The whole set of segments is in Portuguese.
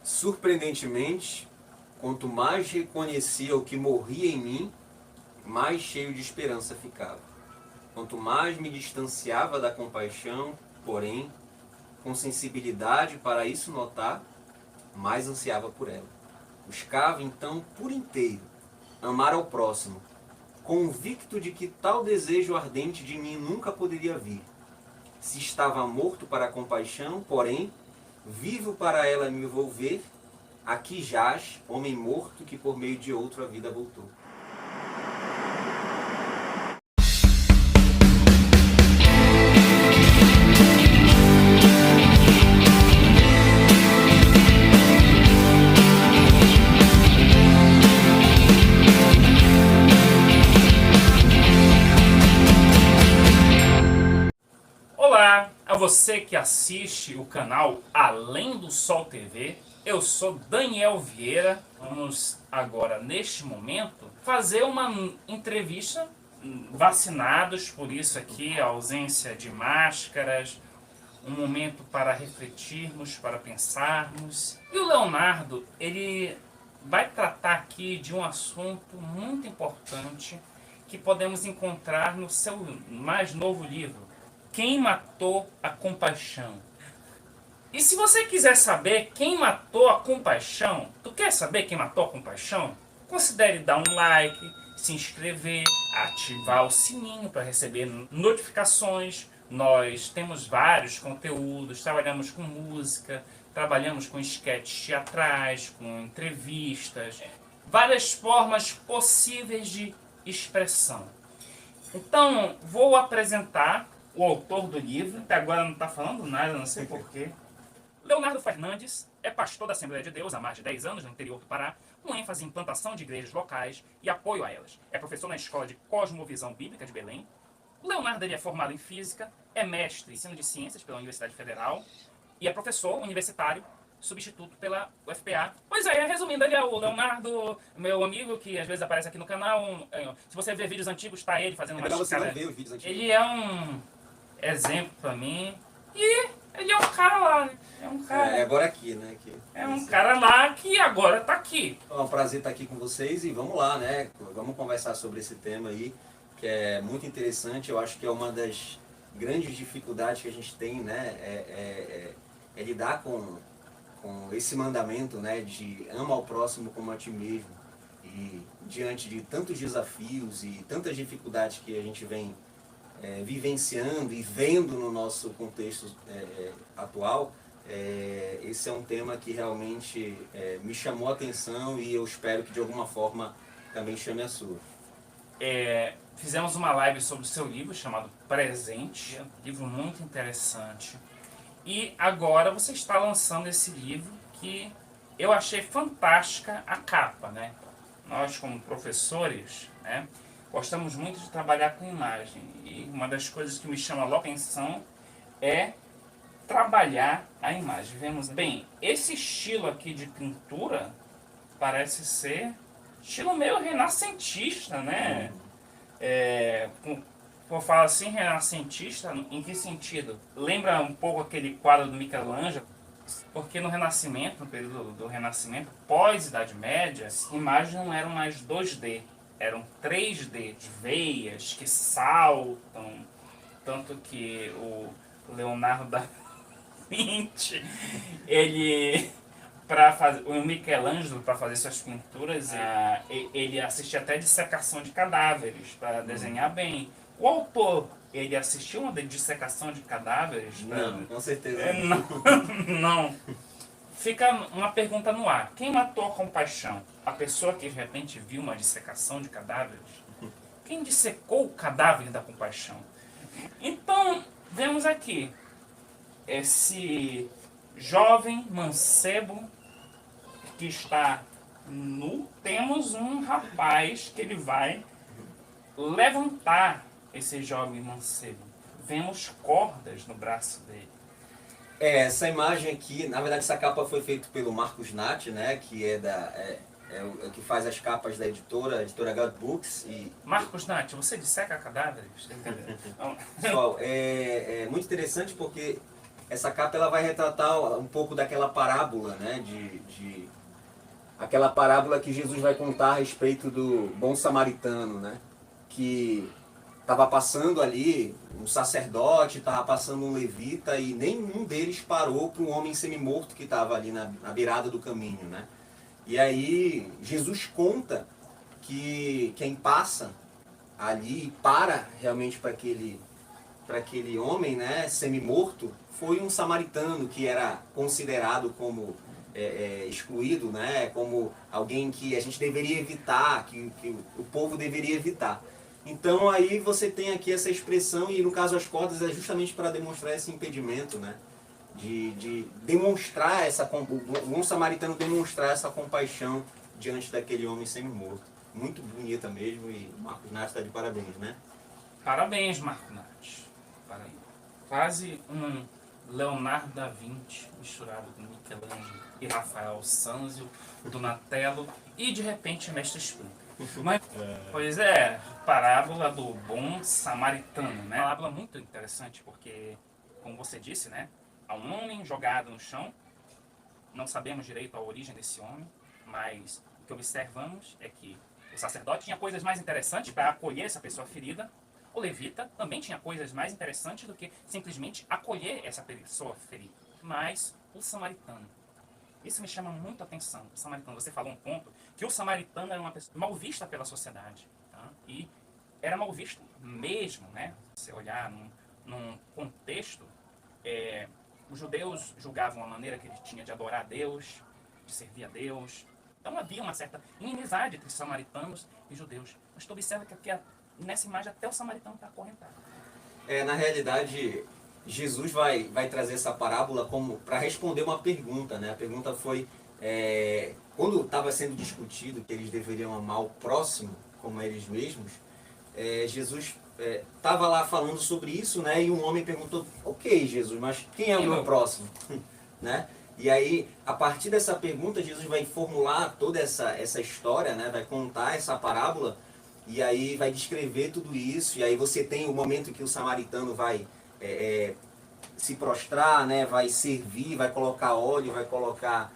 Surpreendentemente, quanto mais reconhecia o que morria em mim, mais cheio de esperança ficava. Quanto mais me distanciava da compaixão, porém, com sensibilidade para isso notar, mais ansiava por ela. Buscava então por inteiro amar ao próximo, convicto de que tal desejo ardente de mim nunca poderia vir. Se estava morto para a compaixão, porém, vivo para ela me envolver, aqui jaz homem morto que por meio de outro a vida voltou. Olá a você que assiste o canal Além do Sol TV. Eu sou Daniel Vieira. Vamos agora, neste momento, fazer uma entrevista vacinados, por isso aqui a ausência de máscaras, um momento para refletirmos, para pensarmos. E o Leonardo, ele vai tratar aqui de um assunto muito importante que podemos encontrar no seu mais novo livro, Quem Matou a Compaixão. E se você quiser saber quem matou a compaixão, tu quer saber quem matou a compaixão? Considere dar um like, se inscrever, ativar o sininho para receber notificações. Nós temos vários conteúdos, trabalhamos com música, trabalhamos com esquetes teatrais, com entrevistas, várias formas possíveis de expressão. Então, vou apresentar o autor do livro, até agora não está falando nada, não sei porquê. Leonardo Fernandes é pastor da Assembleia de Deus há mais de 10 anos no interior do Pará, com ênfase em implantação de igrejas locais e apoio a elas. É professor na Escola de Cosmovisão Bíblica de Belém. O Leonardo ele é formado em Física, é mestre em Ensino de Ciências pela Universidade Federal e é professor universitário, substituto pela UFPA. Pois é, resumindo, ele é o Leonardo, meu amigo, que às vezes aparece aqui no canal. Se você ver vídeos antigos, está ele fazendo É melhor umas você não ver os vídeos antigos. Ele é um exemplo para mim. E ele é um cara lá, né? É um cara. É agora aqui, né? É um cara lá que agora tá aqui. É um prazer estar aqui com vocês e vamos lá, né? Vamos conversar sobre esse tema aí, que é muito interessante. Eu acho que é uma das grandes dificuldades que a gente tem, né? É lidar com esse mandamento, né? De ama ao próximo como a ti mesmo. E diante de tantos desafios e tantas dificuldades que a gente vem vivenciando e vendo no nosso contexto atual, esse é um tema que realmente me chamou a atenção e eu espero que de alguma forma também chame a sua. Fizemos uma live sobre o seu livro chamado Presente, livro muito interessante. E agora você está lançando esse livro que eu achei fantástica a capa, né? Nós como professores, né, gostamos muito de trabalhar com imagem e uma das coisas que me chama logo a atenção é trabalhar a imagem. Vemos bem, esse estilo aqui de pintura parece ser estilo meio renascentista, né? Eu falo assim, renascentista, em que sentido? Lembra um pouco aquele quadro do Michelangelo? Porque no Renascimento, no período do Renascimento, pós-Idade Média, as imagens não eram mais 2D, eram 3D, veias que saltam, tanto que o Leonardo da Vinci, o Michelangelo, para fazer suas pinturas, ele assistia até dissecação de cadáveres para desenhar bem. O autor, ele assistiu uma dissecação de cadáveres? Não, com certeza Não. Fica uma pergunta no ar. Quem matou a compaixão? A pessoa que de repente viu uma dissecação de cadáveres? Quem dissecou o cadáver da compaixão? Então, vemos aqui esse jovem mancebo que está nu. Temos um rapaz que ele vai levantar esse jovem mancebo. Vemos cordas no braço dele. Essa imagem aqui, na verdade essa capa foi feita pelo Marcos Nath, né, que o que faz as capas da editora God Books. Marcos Nath, você disseca cadáveres? Pessoal, é muito interessante porque essa capa ela vai retratar um pouco daquela parábola, né, aquela parábola que Jesus vai contar a respeito do bom samaritano, né, que estava passando ali um sacerdote, estava passando um levita e nenhum deles parou para um homem semi-morto que estava ali na beirada do caminho, né. E aí Jesus conta que quem passa ali e para realmente para aquele homem, né, semi-morto, foi um samaritano que era considerado como excluído, né, como alguém que a gente deveria evitar, que o povo deveria evitar. Então aí você tem aqui essa expressão, e no caso as cordas é justamente para demonstrar esse impedimento, né, de demonstrar o bom samaritano demonstrar essa compaixão diante daquele homem semi-morto. Muito bonita mesmo, e Marcos Nath está de parabéns, né? Parabéns, Marcos Nath. Quase um Leonardo da Vinci misturado com Michelangelo e Rafael Sanzio, Donatello e de repente Mestre Splinter. Mas, pois é, parábola do bom samaritano, né? Uma parábola muito interessante porque, como você disse, né? Há um homem jogado no chão, não sabemos direito a origem desse homem, mas o que observamos é que o sacerdote tinha coisas mais interessantes para acolher essa pessoa ferida. O levita também tinha coisas mais interessantes do que simplesmente acolher essa pessoa ferida. Mas o samaritano, isso me chama muito a atenção. O samaritano, você falou um ponto, que o samaritano era uma pessoa mal vista pela sociedade. Tá? E era mal visto mesmo, né? Se você olhar num contexto, os judeus julgavam a maneira que ele tinha de adorar a Deus, de servir a Deus. Então havia uma certa inimizade entre samaritanos e judeus. Mas tu observa que aqui, nessa imagem, até o samaritano está acorrentado. Na realidade, Jesus vai trazer essa parábola como para responder uma pergunta, né? A pergunta foi, quando estava sendo discutido que eles deveriam amar o próximo como eles mesmos, Jesus estava lá falando sobre isso, né? E um homem perguntou: ok, Jesus, mas quem é o meu próximo? Né? E aí, a partir dessa pergunta, Jesus vai formular toda essa história, né? Vai contar essa parábola, e aí vai descrever tudo isso. E aí você tem o momento que o samaritano vai se prostrar, né? Vai servir, vai colocar óleo, vai colocar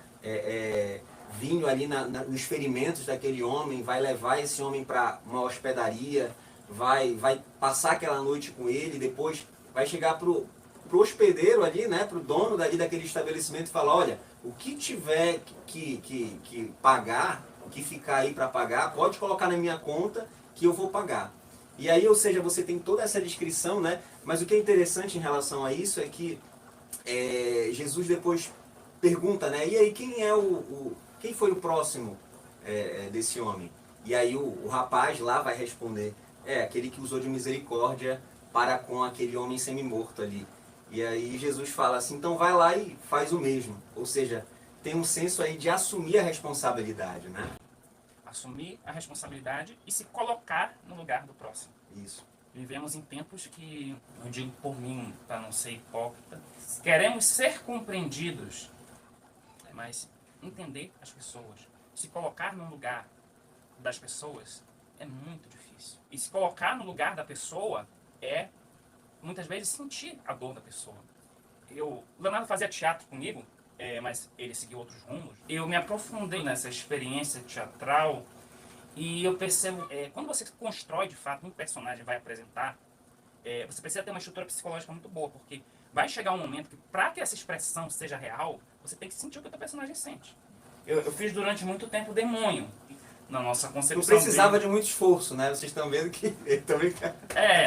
vinho ali nos ferimentos daquele homem, vai levar esse homem para uma hospedaria, vai passar aquela noite com ele, depois vai chegar pro hospedeiro ali, né, pro dono daquele estabelecimento e falar: olha, o que tiver que pagar, o que ficar aí para pagar, pode colocar na minha conta que eu vou pagar. E aí, ou seja, você tem toda essa descrição, né, mas o que é interessante em relação a isso é que Jesus depois pergunta, né, e aí quem foi o próximo desse homem? E aí o rapaz lá vai responder: aquele que usou de misericórdia para com aquele homem semi-morto ali. E aí Jesus fala assim: então vai lá e faz o mesmo. Ou seja, tem um senso aí de assumir a responsabilidade, né? Assumir a responsabilidade e se colocar no lugar do próximo. Isso. Vivemos em tempos que, não digo por mim, para não ser hipócrita, queremos ser compreendidos, mas entender as pessoas, se colocar no lugar das pessoas é muito difícil. E se colocar no lugar da pessoa é, muitas vezes, sentir a dor da pessoa. O Leonardo fazia teatro comigo, mas ele seguiu outros rumos. Eu me aprofundei nessa experiência teatral e eu percebo, quando você constrói, de fato, um personagem vai apresentar, você precisa ter uma estrutura psicológica muito boa, porque vai chegar um momento que, para que essa expressão seja real, você tem que sentir o que o teu personagem sente. Eu fiz durante muito tempo demônio. Na nossa concepção. Não precisava de muito esforço, né? Vocês estão vendo que...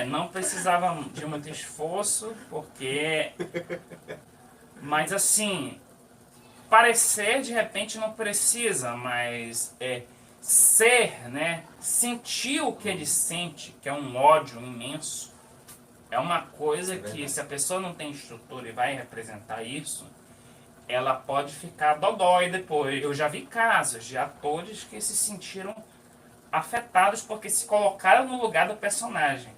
não precisava de muito esforço, porque... Mas assim, parecer de repente não precisa, mas ser, né? Sentir o que ele sente, que é um ódio imenso, é uma coisa que, se a pessoa não tem estrutura e vai representar isso, ela pode ficar dodói depois. Eu já vi casos de atores que se sentiram afetados porque se colocaram no lugar do personagem.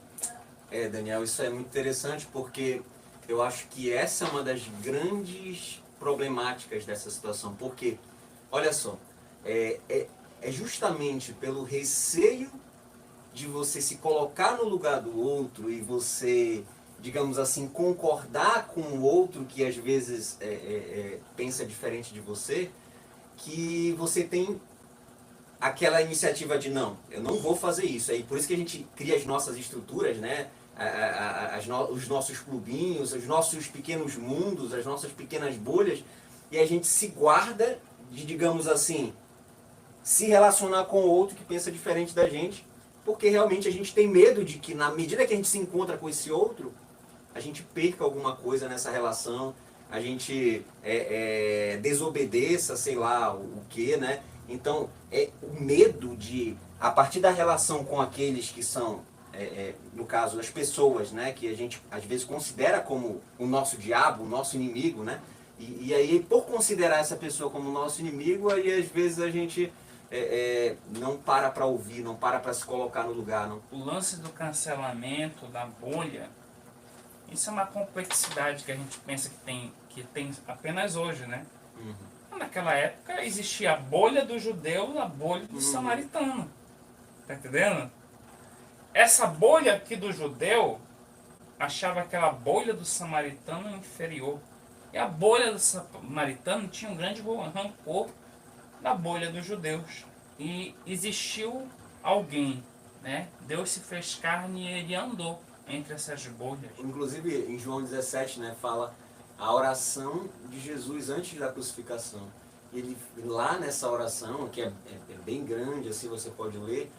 Daniel, isso é muito interessante, porque eu acho que essa é uma das grandes problemáticas dessa situação. Porque, olha só, é justamente pelo receio de você se colocar no lugar do outro e você digamos assim, concordar com o outro que às vezes pensa diferente de você, que você tem aquela iniciativa de não, eu não vou fazer isso. Aí por isso que a gente cria as nossas estruturas, né? Os nossos clubinhos, os nossos pequenos mundos, as nossas pequenas bolhas, e a gente se guarda de, digamos assim, se relacionar com o outro que pensa diferente da gente, porque realmente a gente tem medo de que na medida que a gente se encontra com esse outro, a gente perca alguma coisa nessa relação, a gente desobedeça, sei lá, o que, né? Então, o medo de, a partir da relação com aqueles que são, no caso, as pessoas, né? Que a gente às vezes considera como o nosso diabo, o nosso inimigo, né? E aí, por considerar essa pessoa como nosso inimigo, aí às vezes a gente não para ouvir, não para se colocar no lugar. Não. O lance do cancelamento, da bolha, isso é uma complexidade que a gente pensa que tem apenas hoje, né? Uhum. Naquela época existia a bolha do judeu e a bolha do samaritano. Tá entendendo? Essa bolha aqui do judeu achava aquela bolha do samaritano inferior. E a bolha do samaritano tinha um grande rancor da bolha dos judeus. E existiu alguém, né? Deus se fez carne e ele andou entre essas bolhas. Inclusive, em João 17, né, fala a oração de Jesus antes da crucificação. Ele, lá nessa oração, que é bem grande, assim você pode ler,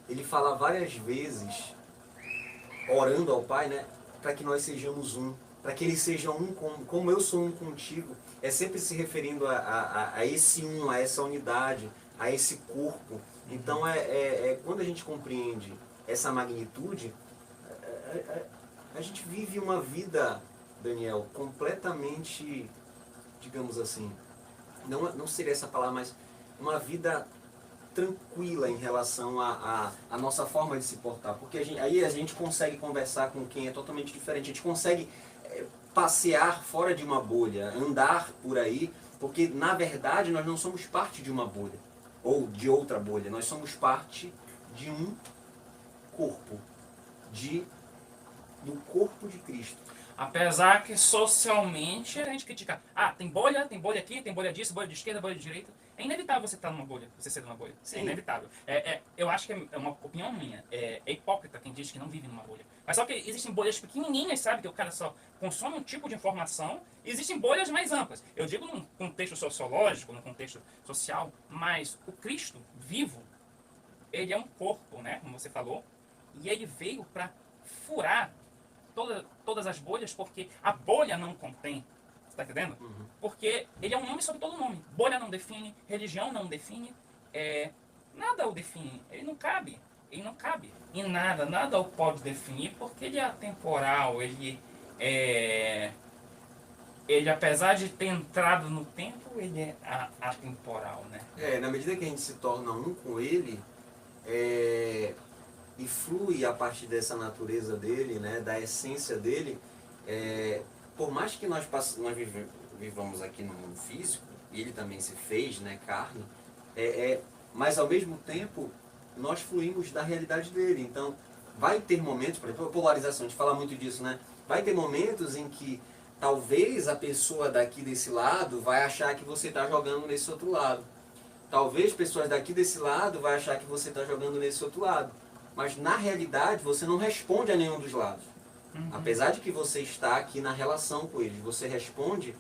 ele fala várias vezes, orando ao Pai, né, para que nós sejamos um, para que eles sejam um como eu sou um contigo. É sempre se referindo a esse um, a essa unidade, a esse corpo. Então, quando a gente compreende essa magnitude, a gente vive uma vida, Daniel, completamente, digamos assim, não seria essa palavra, mas uma vida tranquila em relação à nossa forma de se portar. Porque aí a gente consegue conversar com quem é totalmente diferente, a gente consegue passear fora de uma bolha, andar por aí, porque na verdade nós não somos parte de uma bolha, ou de outra bolha, nós somos parte de um corpo, do corpo de Cristo. Apesar que socialmente a gente critica, tem bolha aqui, tem bolha disso, bolha de esquerda, bolha de direita. É inevitável você estar numa bolha, você ser numa bolha. Sim. É inevitável. Eu acho que é uma opinião minha. É hipócrita quem diz que não vive numa bolha. Mas só que existem bolhas pequenininhas, sabe? Que o cara só consome um tipo de informação. E existem bolhas mais amplas. Eu digo num contexto sociológico, num contexto social. Mas o Cristo vivo, ele é um corpo, né? Como você falou. E ele veio para furar todas as bolhas, porque a bolha não contém. Você está entendendo? Uhum. Porque ele é um nome sobre todo nome. Bolha não define, religião não define, nada o define. Ele não cabe. E nada o pode definir, porque ele é atemporal, ele apesar de ter entrado no tempo, ele é atemporal, né? Na medida que a gente se torna um com ele, e flui a partir dessa natureza dele, né, da essência dele, por mais que nós vivamos aqui no mundo físico, e ele também se fez, né, carne, mas ao mesmo tempo nós fluímos da realidade dele. Então vai ter momentos, por exemplo, a polarização, a gente fala muito disso, né? Vai ter momentos em que talvez a pessoa daqui desse lado vai achar que você está jogando nesse outro lado. Talvez pessoas daqui desse lado vai achar que você está jogando nesse outro lado. Mas na realidade você não responde a nenhum dos lados. Uhum. Apesar de que você está aqui na relação com eles, você responde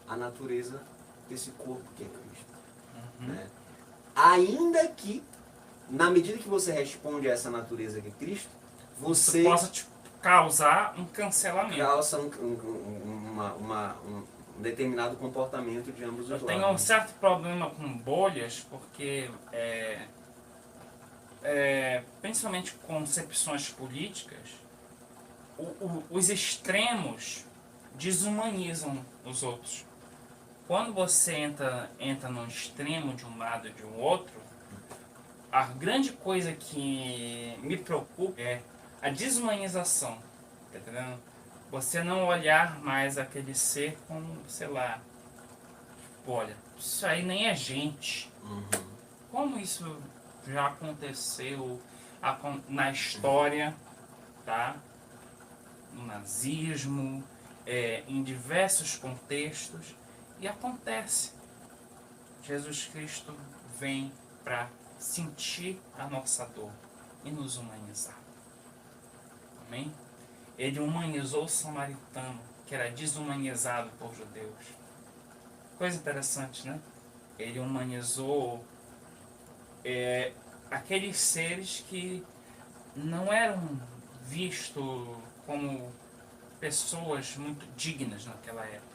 à natureza desse corpo que é Cristo. Uhum. Né? Ainda que, na medida que você responde a essa natureza que é Cristo, você possa causar um cancelamento. Causa um determinado comportamento de ambos os lados. Eu tenho um certo problema com bolhas, porque principalmente concepções políticas, os extremos desumanizam os outros. Quando você entra no extremo de um lado e de um outro, a grande coisa que me preocupa é a desumanização, tá entendendo? Você não olhar mais aquele ser como, sei lá, olha, isso aí nem é gente. Uhum. Como isso já aconteceu na história, tá? no nazismo, em diversos contextos, e acontece. Jesus Cristo vem para sentir a nossa dor e nos humanizar. Amém? Ele humanizou o samaritano, que era desumanizado por judeus. Coisa interessante, né? Ele humanizou aqueles seres que não eram vistos como pessoas muito dignas naquela época.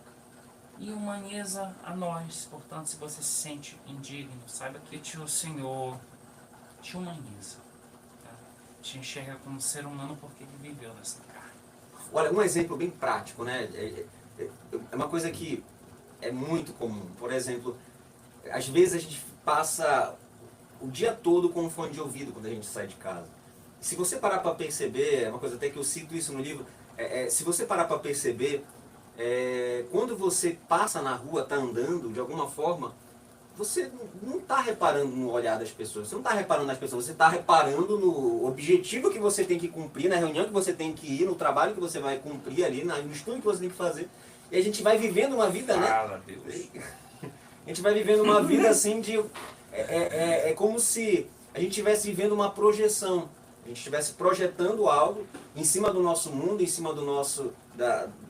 E humaniza a nós. Portanto, se você se sente indigno, saiba que o Senhor te humaniza. Tá? Te enxerga como ser humano porque ele viveu nessa carne. Olha, um exemplo bem prático, né? É uma coisa que é muito comum. Por exemplo, às vezes a gente passa o dia todo com um fone de ouvido quando a gente sai de casa. Se você parar para perceber, é uma coisa até que eu cito isso no livro, se você parar para perceber, quando você passa na rua, está andando, de alguma forma, você não está reparando no olhar das pessoas, você não está reparando nas pessoas, você está reparando no objetivo que você tem que cumprir, na reunião que você tem que ir, no trabalho que você vai cumprir ali, no estudo que você tem que fazer. E a gente vai vivendo uma vida, né? Fala, Deus. A gente vai vivendo uma vida assim de... É como se a gente estivesse vivendo uma projeção. A gente estivesse projetando algo em cima do nosso mundo, em cima do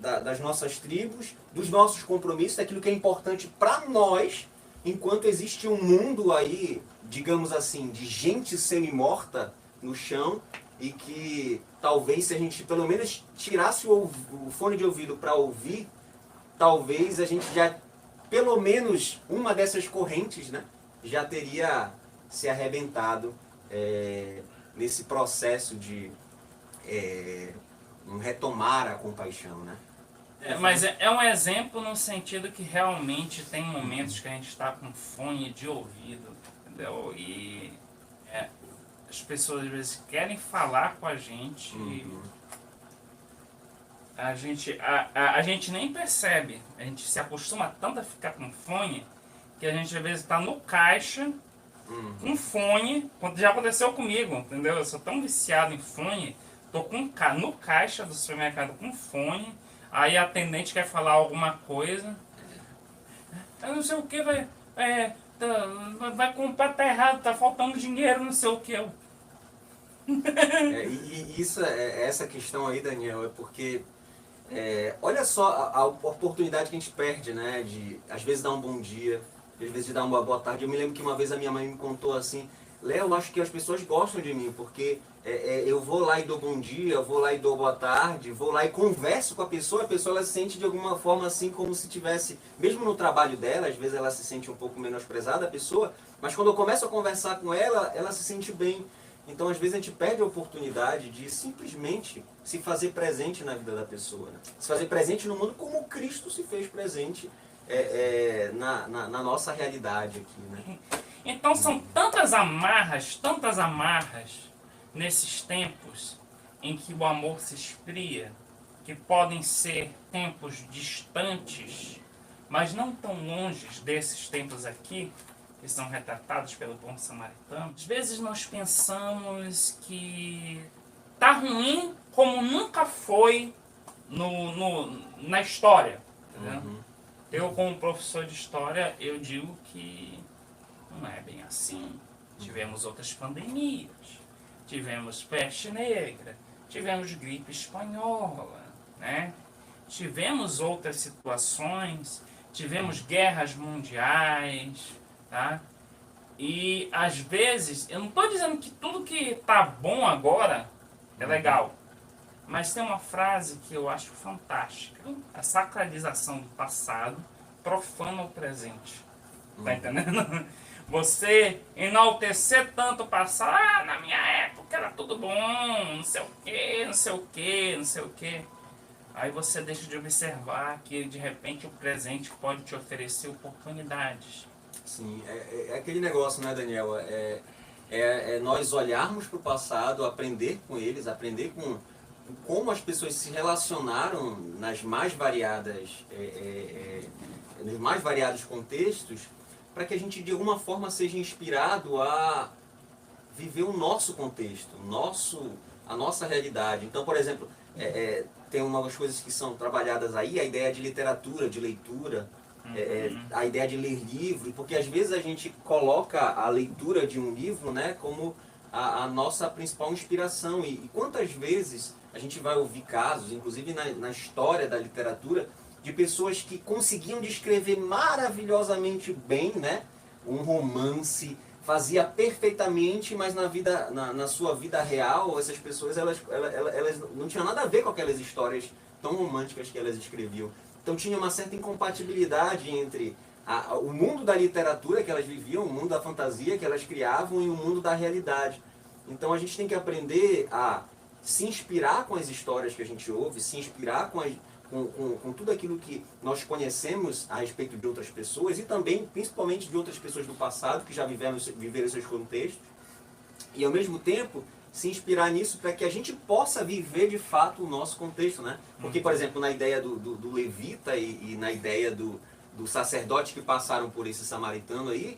das nossas tribos, dos nossos compromissos, daquilo que é importante para nós, enquanto existe um mundo aí, digamos assim, de gente semi-morta no chão, e que talvez se a gente pelo menos tirasse o fone de ouvido para ouvir, talvez a gente já, pelo menos uma dessas correntes, né, já teria se arrebentado nesse processo de retomar a compaixão, né? Mas é um exemplo no sentido que realmente tem momentos que a gente está com fone de ouvido, entendeu? E as pessoas às vezes querem falar com a gente e a gente nem percebe. A gente se acostuma tanto a ficar com fone que a gente às vezes está no caixa com fone, já aconteceu comigo, entendeu? Eu sou tão viciado em fone, tô no caixa do supermercado com fone, aí a atendente quer falar alguma coisa, eu não sei o que, vai comprar, tá errado, tá faltando dinheiro, não sei o que. E isso, essa questão aí, Daniel, é porque olha só a oportunidade que a gente perde, né? De às vezes dar um bom dia, às vezes de dar uma boa tarde. Eu me lembro que uma vez a minha mãe me contou assim: Léo, eu acho que as pessoas gostam de mim, porque eu vou lá e dou bom dia, eu vou lá e dou boa tarde, vou lá e converso com a pessoa ela se sente de alguma forma assim como se tivesse, mesmo no trabalho dela, às vezes ela se sente um pouco menosprezada, a pessoa, mas quando eu começo a conversar com ela, ela se sente bem. Então, às vezes, a gente perde a oportunidade de simplesmente se fazer presente na vida da pessoa, né? Se fazer presente no mundo como Cristo se fez presente na nossa realidade aqui, né? Então, são tantas amarras nesses tempos em que o amor se esfria, que podem ser tempos distantes, mas não tão longe desses tempos aqui, que são retratados pelo bom samaritano. Às vezes nós pensamos que tá ruim como nunca foi na história. Entendeu? Eu, como professor de história, eu digo que não é bem assim. Tivemos outras pandemias, tivemos peste negra, tivemos gripe espanhola, né? Tivemos outras situações, tivemos guerras mundiais, tá? E às vezes, eu não estou dizendo que tudo que tá bom agora é legal, mas tem uma frase que eu acho fantástica: a sacralização do passado profana o presente. Tá entendendo? Você enaltecer tanto o passado, na minha época era tudo bom, não sei o que, não sei o que, não sei o que. Aí você deixa de observar que de repente o presente pode te oferecer oportunidades. Sim, é aquele negócio, né, Daniel? Nós olharmos para o passado, aprender com eles, aprender com como as pessoas se relacionaram nos mais variados contextos, para que a gente de alguma forma seja inspirado a viver o nosso contexto, a nossa realidade. Então, por exemplo, tem umas coisas que são trabalhadas aí, a ideia de literatura, de leitura, a ideia de ler livro, porque às vezes a gente coloca a leitura de um livro, né, como a nossa principal inspiração. E quantas vezes a gente vai ouvir casos, inclusive na história da literatura, de pessoas que conseguiam descrever maravilhosamente bem, né, um romance, fazia perfeitamente, mas na sua vida real, essas pessoas elas não tinham nada a ver com aquelas histórias tão românticas que elas escreviam. Então tinha uma certa incompatibilidade entre o mundo da literatura que elas viviam, o mundo da fantasia que elas criavam e o mundo da realidade. Então a gente tem que aprender a se inspirar com as histórias que a gente ouve, se inspirar com tudo aquilo que nós conhecemos a respeito de outras pessoas e também, principalmente, de outras pessoas do passado que já viveram seus contextos, e ao mesmo tempo se inspirar nisso para que a gente possa viver de fato o nosso contexto, né? Porque, por exemplo, na ideia do levita e na ideia do sacerdote que passaram por esse samaritano aí,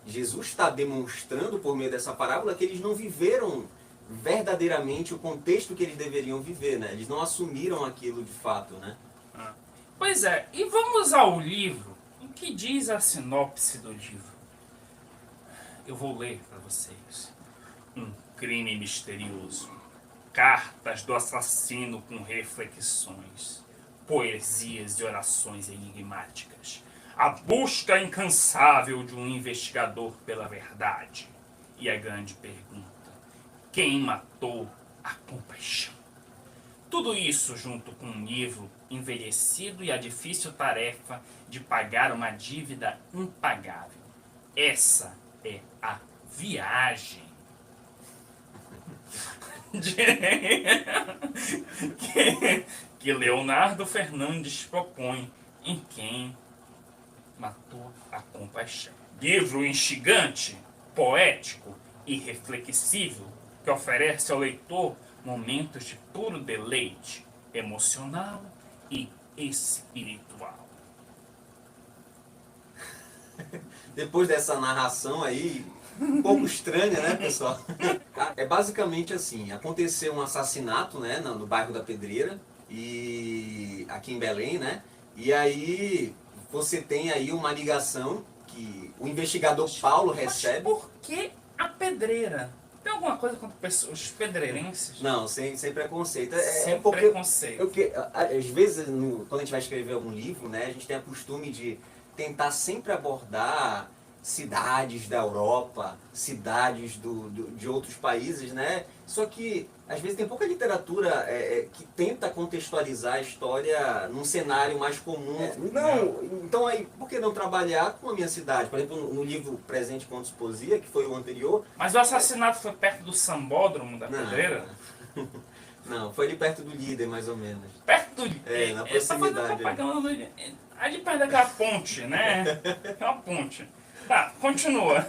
Jesus está demonstrando por meio dessa parábola que eles não viveram verdadeiramente o contexto que eles deveriam viver, né? Eles não assumiram aquilo de fato, né? Pois é, e vamos ao livro. O que diz a sinopse do livro? Eu vou ler para vocês. Um crime misterioso. Cartas do assassino com reflexões. Poesias e orações enigmáticas. A busca incansável de um investigador pela verdade. E a grande pergunta: quem matou a compaixão? Tudo isso junto com um livro envelhecido e a difícil tarefa de pagar uma dívida impagável. Essa é a viagem que Leonardo Fernandes propõe em Quem Matou a Compaixão. Livro instigante, poético e reflexivo que oferece ao leitor momentos de puro deleite emocional e espiritual. Depois dessa narração aí, um pouco estranha, né, pessoal? É basicamente assim, aconteceu um assassinato, né, no bairro da Pedreira, e aqui em Belém, né? E aí você tem aí uma ligação que o investigador Paulo recebe. Mas por que a pedreira? Tem alguma coisa contra os pedreirenses? Não, sem preconceito. Sem Porque preconceito. às vezes, quando a gente vai escrever algum livro, né, a gente tem o costume de tentar sempre abordar cidades da Europa, cidades de outros países, né? Só que, às vezes, tem pouca literatura que tenta contextualizar a história num cenário mais comum. Então, aí, por que não trabalhar com a minha cidade? Por exemplo, no livro Presente Contos Poesia, que foi o anterior... Mas o assassinato foi perto do Sambódromo da Pedreira? Não, foi ali perto do Líder, mais ou menos. Perto do... na proximidade. Ali perto daquela ponte, né? Aquela ponte. Tá, continua.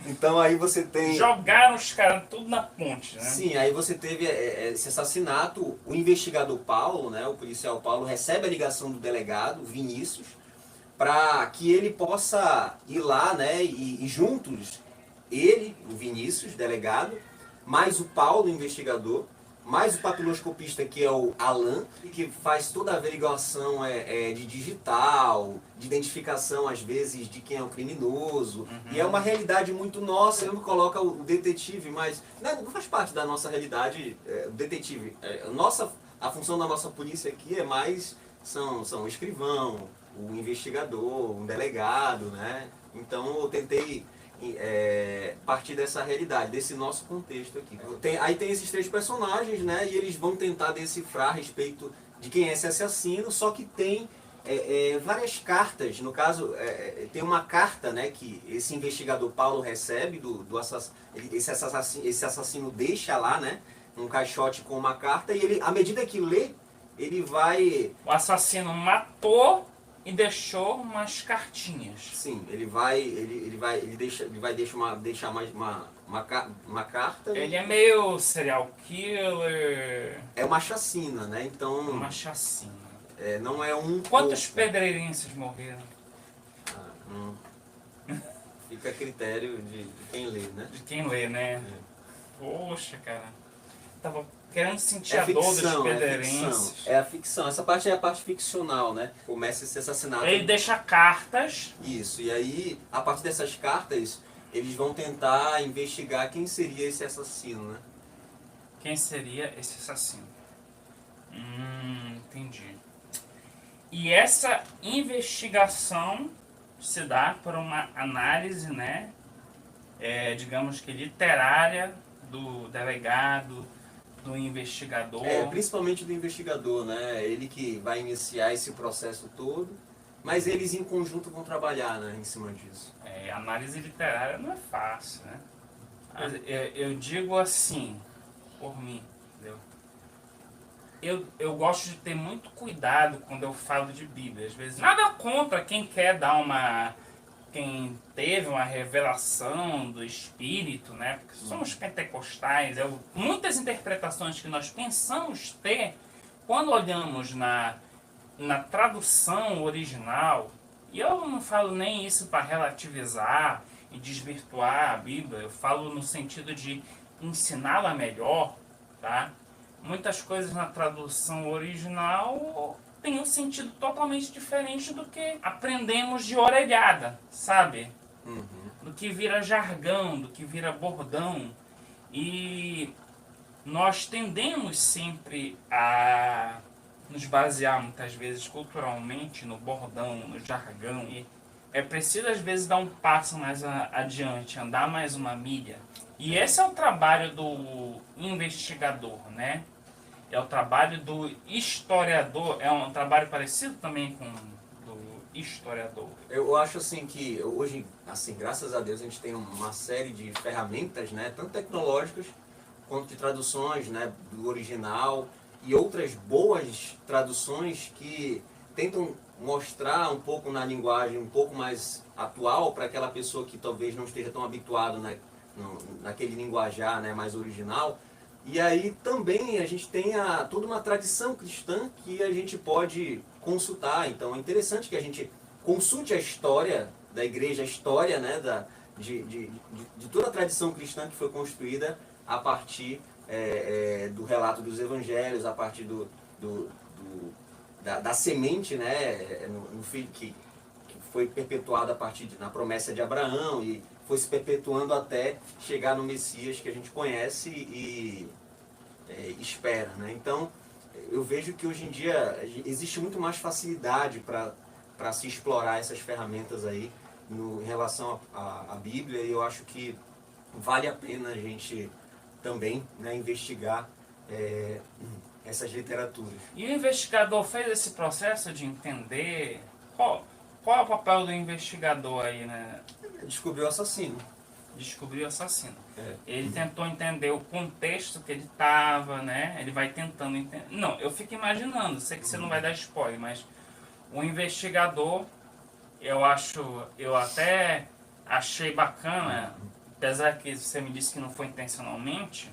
Então aí você tem... Jogaram os caras tudo na ponte, né? Sim, aí você teve esse assassinato. O investigador Paulo, né, o policial Paulo, recebe a ligação do delegado, Vinícius, para que ele possa ir lá, né, e juntos, ele, o Vinícius, delegado, mais o Paulo, investigador, mais o papiloscopista, que é o Alan, que faz toda a averiguação de digital, de identificação, às vezes, de quem é o criminoso. E é uma realidade muito nossa. Ele não coloca o detetive, mas não faz parte da nossa realidade, o detetive. A função da nossa polícia aqui é mais... São o escrivão, o investigador, um delegado, né? Então eu tentei... partir dessa realidade, desse nosso contexto aqui. Aí tem esses três personagens, né? E eles vão tentar decifrar a respeito de quem é esse assassino, só que tem várias cartas. No caso, tem uma carta, né, que esse investigador Paulo recebe esse assassino deixa lá, né? Um caixote com uma carta, e ele, à medida que lê, ele vai... O assassino matou e deixou umas cartinhas. Sim, ele vai deixar mais uma carta. Ele é meio serial killer. É uma chacina, né? Então... Uma chacina. Não é um... Quantos pedreirenses morreram? Fica a critério de quem lê, né? De quem lê, né? Poxa, cara. querendo sentir a dor dos pedreirenses. É a ficção. Essa parte é a parte ficcional, né? Começa esse assassinato. Ele deixa cartas. Isso. E aí, a partir dessas cartas, eles vão tentar investigar quem seria esse assassino, né? Quem seria esse assassino? Entendi. E essa investigação se dá por uma análise, né? Digamos que literária do delegado, do investigador. Principalmente do investigador, né? Ele que vai iniciar esse processo todo, mas eles em conjunto vão trabalhar, né, em cima disso. Análise literária não é fácil, né? Eu digo assim, por mim, entendeu? Eu gosto de ter muito cuidado quando eu falo de Bíblia. Às vezes, nada contra quem quer dar quem teve uma revelação do Espírito, né? Porque somos pentecostais. Muitas interpretações que nós pensamos ter, quando olhamos na tradução original, e eu não falo nem isso para relativizar e desvirtuar a Bíblia, eu falo no sentido de ensiná-la melhor, tá? Muitas coisas na tradução original têm um sentido totalmente diferente do que aprendemos de orelhada, sabe? Do que vira jargão, do que vira bordão. E nós tendemos sempre a nos basear muitas vezes culturalmente no bordão, no jargão. E é preciso às vezes dar um passo mais adiante, andar mais uma milha. E esse é o trabalho do investigador, né? É o trabalho do historiador. É um trabalho parecido também com do historiador. Eu acho assim que hoje, assim, graças a Deus, a gente tem uma série de ferramentas, né, tanto tecnológicas quanto de traduções, né, do original, e outras boas traduções que tentam mostrar um pouco na linguagem um pouco mais atual para aquela pessoa que talvez não esteja tão habituado, né, naquele linguajar, né, mais original. E aí também a gente tem toda uma tradição cristã que a gente pode consultar. Então é interessante que a gente consulte a história da igreja, a história, né, de toda a tradição cristã que foi construída a partir do relato dos evangelhos, a partir da semente, né, no filho que foi perpetuada a partir na promessa de Abraão e foi se perpetuando até chegar no Messias que a gente conhece e espera, né? Então eu vejo que hoje em dia existe muito mais facilidade para se explorar essas ferramentas aí em relação à Bíblia, e eu acho que vale a pena a gente também, né, investigar essas literaturas. E o investigador fez esse processo de entender qual é o papel do investigador aí, né? Descobriu o assassino. Descobriu o assassino. Ele tentou entender o contexto que ele estava, né? Ele vai tentando entender. Não, eu fico imaginando, sei que você não vai dar spoiler, mas o investigador, eu até achei bacana, apesar que você me disse que não foi intencionalmente,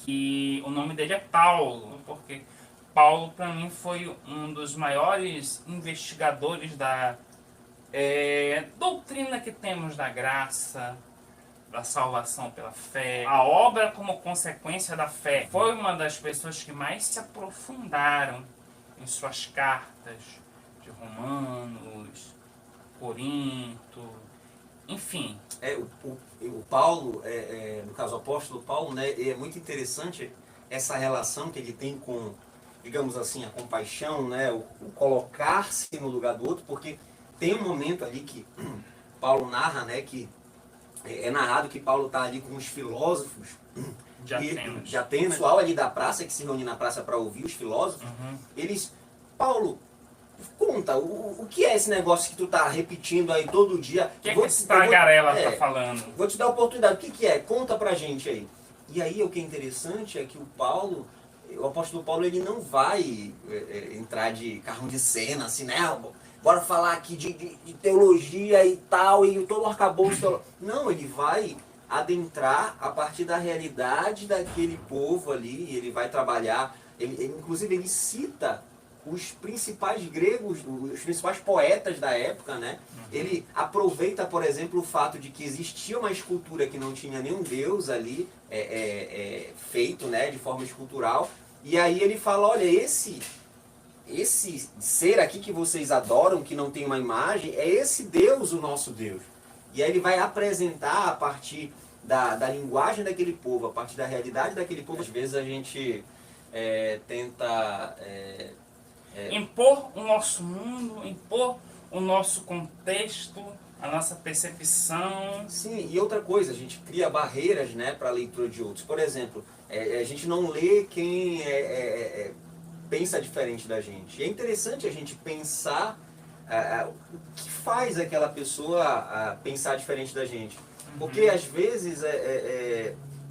que o nome dele é Paulo, porque Paulo para mim foi um dos maiores investigadores da doutrina que temos da graça, da salvação pela fé, a obra como consequência da fé. Foi uma das pessoas que mais se aprofundaram em suas cartas de Romanos, Corinto, enfim. O Paulo, no caso o apóstolo Paulo, né, é muito interessante essa relação que ele tem com, digamos assim, a compaixão, né, o colocar-se no lugar do outro, porque tem um momento ali que Paulo narra, né, que é narrado que Paulo está ali com os filósofos de Atenas. De Atenas, o pessoal ali da praça, que se reúne na praça para ouvir os filósofos, eles, Paulo, conta, o que é esse negócio que tu tá repetindo aí todo dia? O que esse tagarela tá falando? Vou te dar a oportunidade, o que é? Conta pra gente aí. E aí o que é interessante é que o apóstolo Paulo, ele não vai entrar de carro de cena, assim, né? Bora falar aqui de teologia e tal, e todo o arcabouço. Não, ele vai adentrar a partir da realidade daquele povo ali, ele vai trabalhar, inclusive ele cita os principais gregos, os principais poetas da época, né? Ele aproveita, por exemplo, o fato de que existia uma escultura que não tinha nenhum deus ali feito, né, de forma escultural, e aí ele fala, olha, esse ser aqui que vocês adoram, que não tem uma imagem, é esse Deus, o nosso Deus. E aí ele vai apresentar a partir da linguagem daquele povo, a partir da realidade daquele povo. Às vezes a gente tenta... impor o nosso mundo, impor o nosso contexto, a nossa percepção. Sim, e outra coisa, a gente cria barreiras, né, para a leitura de outros. Por exemplo, a gente não lê quem pensa diferente da gente. E é interessante a gente pensar o que faz aquela pessoa pensar diferente da gente. Porque às vezes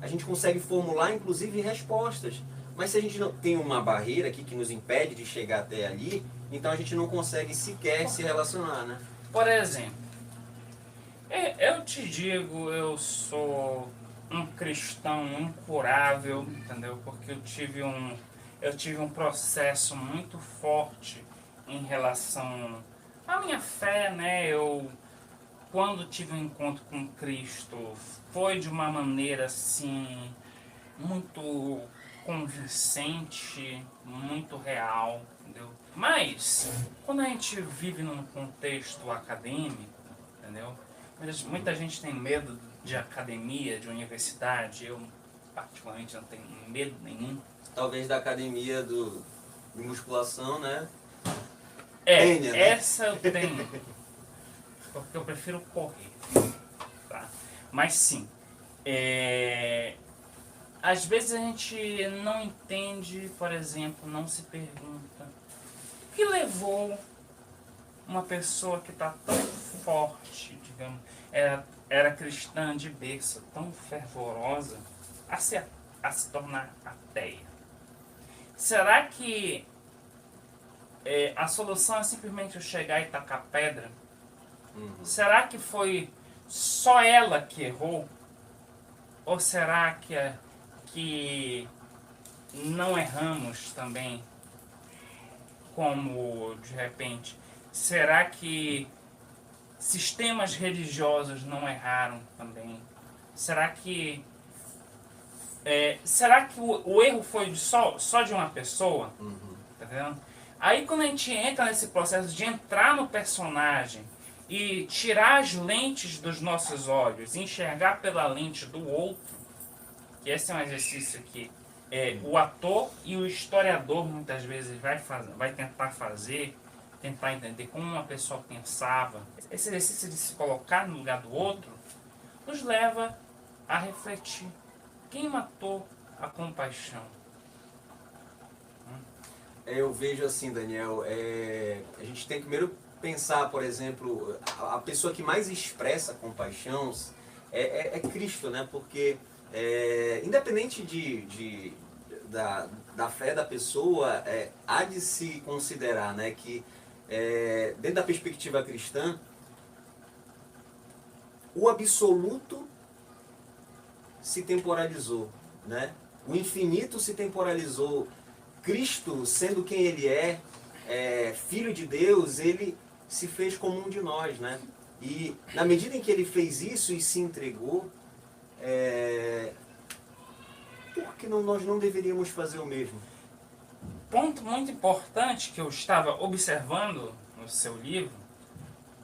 a gente consegue formular inclusive respostas. Mas se a gente não tem uma barreira aqui que nos impede de chegar até ali, então a gente não consegue sequer se relacionar, né? Por exemplo, eu te digo, eu sou um cristão incurável, entendeu? Porque eu tive um processo muito forte em relação à minha fé, né? Eu, quando tive um encontro com Cristo, foi de uma maneira assim, muito convincente, muito real, entendeu? Mas, quando a gente vive num contexto acadêmico, entendeu? Muita gente tem medo de academia, de universidade. Eu, particularmente, não tenho medo nenhum. Talvez da academia de musculação, né? Tenha, né? Essa eu tenho. Porque eu prefiro correr. Tá? Mas sim. Às vezes a gente não entende, por exemplo, não se pergunta o que levou uma pessoa que está tão forte, digamos, era cristã de berço, tão fervorosa, a se tornar ateia. Será que a solução é simplesmente eu chegar e tacar pedra? Será que foi só ela que errou? Ou será que não erramos também? Como, de repente, será que sistemas religiosos não erraram também? Será que o erro foi só de uma pessoa? Tá vendo? Aí quando a gente entra nesse processo de entrar no personagem e tirar as lentes dos nossos olhos, enxergar pela lente do outro, que esse é um exercício que o ator e o historiador muitas vezes vai tentar fazer, tentar entender como uma pessoa pensava. Esse exercício de se colocar no lugar do outro nos leva a refletir. Quem matou a compaixão? Eu vejo assim, Daniel, a gente tem que primeiro pensar, por exemplo, a pessoa que mais expressa compaixão é Cristo, né? Porque independente da fé da pessoa, há de se considerar, né, que dentro da perspectiva cristã, o absoluto se temporalizou, né? O infinito se temporalizou. Cristo, sendo quem ele Filho de Deus, ele se fez como um de nós, né? E na medida em que ele fez isso e se entregou, por que nós não deveríamos fazer o mesmo? Ponto muito importante que eu estava observando no seu livro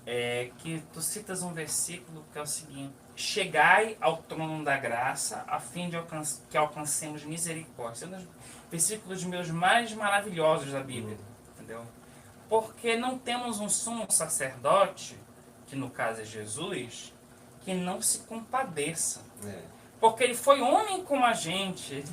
é que tu citas um versículo que é o seguinte: chegai ao trono da graça a fim de que alcancemos misericórdia. É um dos versículos meus mais maravilhosos da Bíblia, entendeu? Porque não temos um sumo sacerdote, que no caso é Jesus, que não se compadeça. Porque ele foi homem como a gente,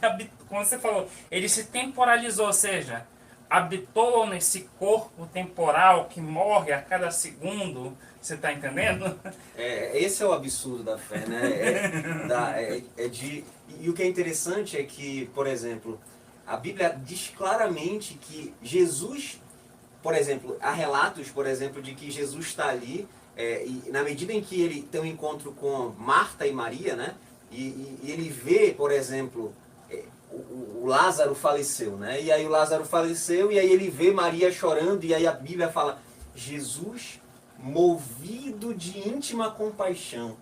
como você falou, ele se temporalizou, ou seja, habitou nesse corpo temporal que morre a cada segundo. Você está entendendo? Esse é o absurdo da fé, né? E o que é interessante é que, por exemplo, a Bíblia diz claramente que Jesus, por exemplo, há relatos, por exemplo, de que Jesus está ali, e na medida em que ele tem um encontro com Marta e Maria, né? E ele vê, por exemplo, o Lázaro faleceu, né? E aí o Lázaro faleceu e aí ele vê Maria chorando e aí a Bíblia fala, Jesus, movido de íntima compaixão.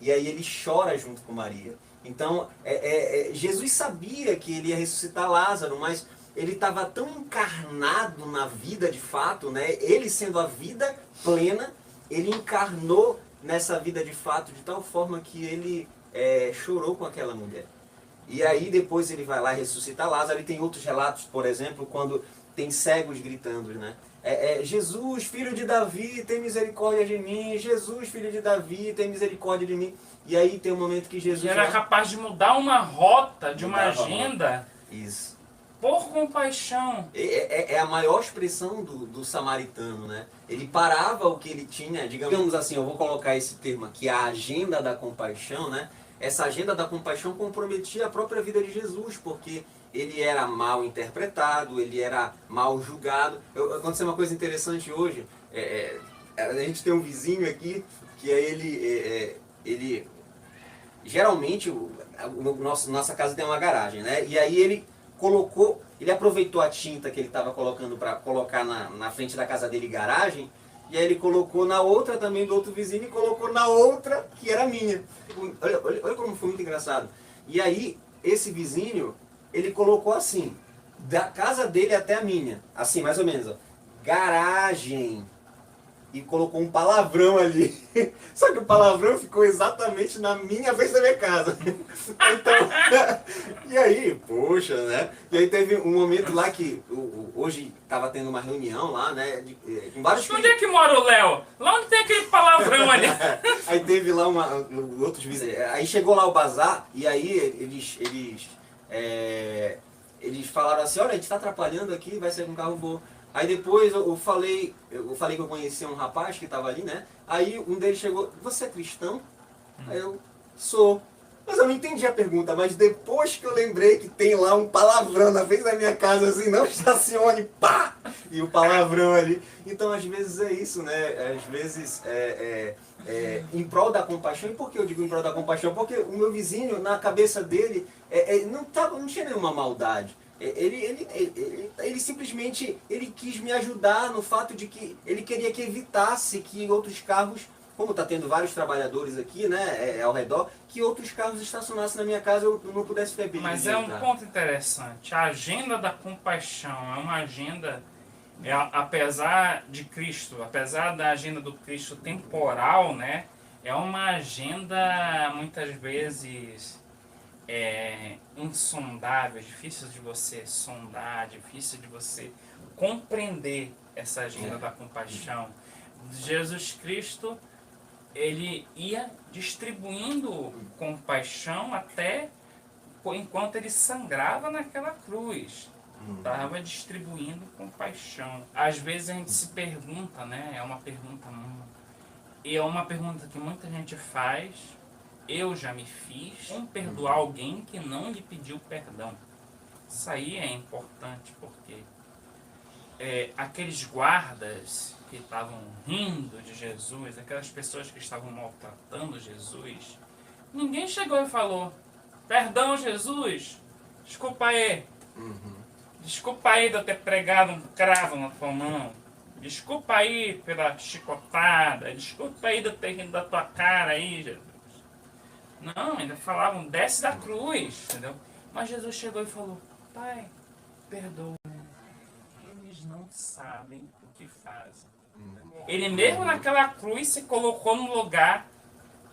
E aí ele chora junto com Maria. Então, Jesus sabia que ele ia ressuscitar Lázaro, mas ele estava tão encarnado na vida de fato, né? Ele sendo a vida plena, ele encarnou nessa vida de fato de tal forma que ele chorou com aquela mulher. E aí depois ele vai lá ressuscitar Lázaro. E tem outros relatos, por exemplo, quando tem cegos gritando, né? Jesus, filho de Davi, tem misericórdia de mim. Jesus, filho de Davi, tem misericórdia de mim. E aí tem um momento que Jesus... E era capaz de mudar uma rota, de uma agenda. Isso. Por compaixão. É a maior expressão do samaritano, né? Ele parava o que ele tinha, digamos assim, eu vou colocar esse termo aqui, a agenda da compaixão, né? Essa agenda da compaixão comprometia a própria vida de Jesus, porque ele era mal interpretado, ele era mal julgado. Aconteceu uma coisa interessante hoje, a gente tem um vizinho aqui, que ele geralmente, nossa casa tem uma garagem, né? E aí ele aproveitou a tinta que ele estava colocando para colocar na frente da casa dele garagem, e aí ele colocou na outra também do outro vizinho e colocou na outra que era minha. Olha como foi muito engraçado. E aí, esse vizinho, ele colocou assim, da casa dele até a minha, assim, mais ou menos, ó, garagem. E colocou um palavrão ali. Só que o palavrão ficou exatamente na minha vez da minha casa. Então, e aí, poxa, né? E aí teve um momento lá que hoje estava tendo uma reunião lá, né? Com vários... Onde é que mora o Léo? Lá onde tem aquele palavrão ali? Aí teve lá outros vizinhos. Aí chegou lá o bazar e aí eles falaram assim, olha, a gente está atrapalhando aqui, vai sair um carro voando. Aí depois eu falei que eu conhecia um rapaz que estava ali, né? Aí um deles chegou, você é cristão? Aí eu, sou. Mas eu não entendi a pergunta, mas depois que eu lembrei que tem lá um palavrão na frente da minha casa, assim, não estacione, pá! E o palavrão ali. Então às vezes é isso, né? Às vezes em prol da compaixão. E por que eu digo em prol da compaixão? Porque o meu vizinho, na cabeça dele, não tinha nenhuma maldade. Ele simplesmente quis me ajudar no fato de que ele queria que evitasse que outros carros, como está tendo vários trabalhadores aqui, né, ao redor, que outros carros estacionassem na minha casa e eu não pudesse ter perigo. Mas é um ponto interessante. A agenda da compaixão é uma agenda, apesar de Cristo, apesar da agenda do Cristo temporal, né, é uma agenda muitas vezes insondável, difícil de você sondar, difícil de você compreender essa agenda da compaixão. Jesus Cristo, ele ia distribuindo compaixão até enquanto ele sangrava naquela cruz. Estava distribuindo compaixão. Às vezes a gente se pergunta, né? É uma pergunta que muita gente faz. Eu já me fiz. Como perdoar alguém que não lhe pediu perdão? Isso aí é importante porque aqueles guardas que estavam rindo de Jesus, aquelas pessoas que estavam maltratando Jesus, ninguém chegou e falou, perdão Jesus, desculpa aí. Desculpa aí de eu ter pregado um cravo na tua mão. Desculpa aí pela chicotada. Desculpa aí de eu ter rido da tua cara aí, Jesus. Não, ainda falavam, desce da cruz, entendeu? Mas Jesus chegou e falou, Pai, perdoa, eles não sabem o que fazem. Ele mesmo naquela cruz se colocou no lugar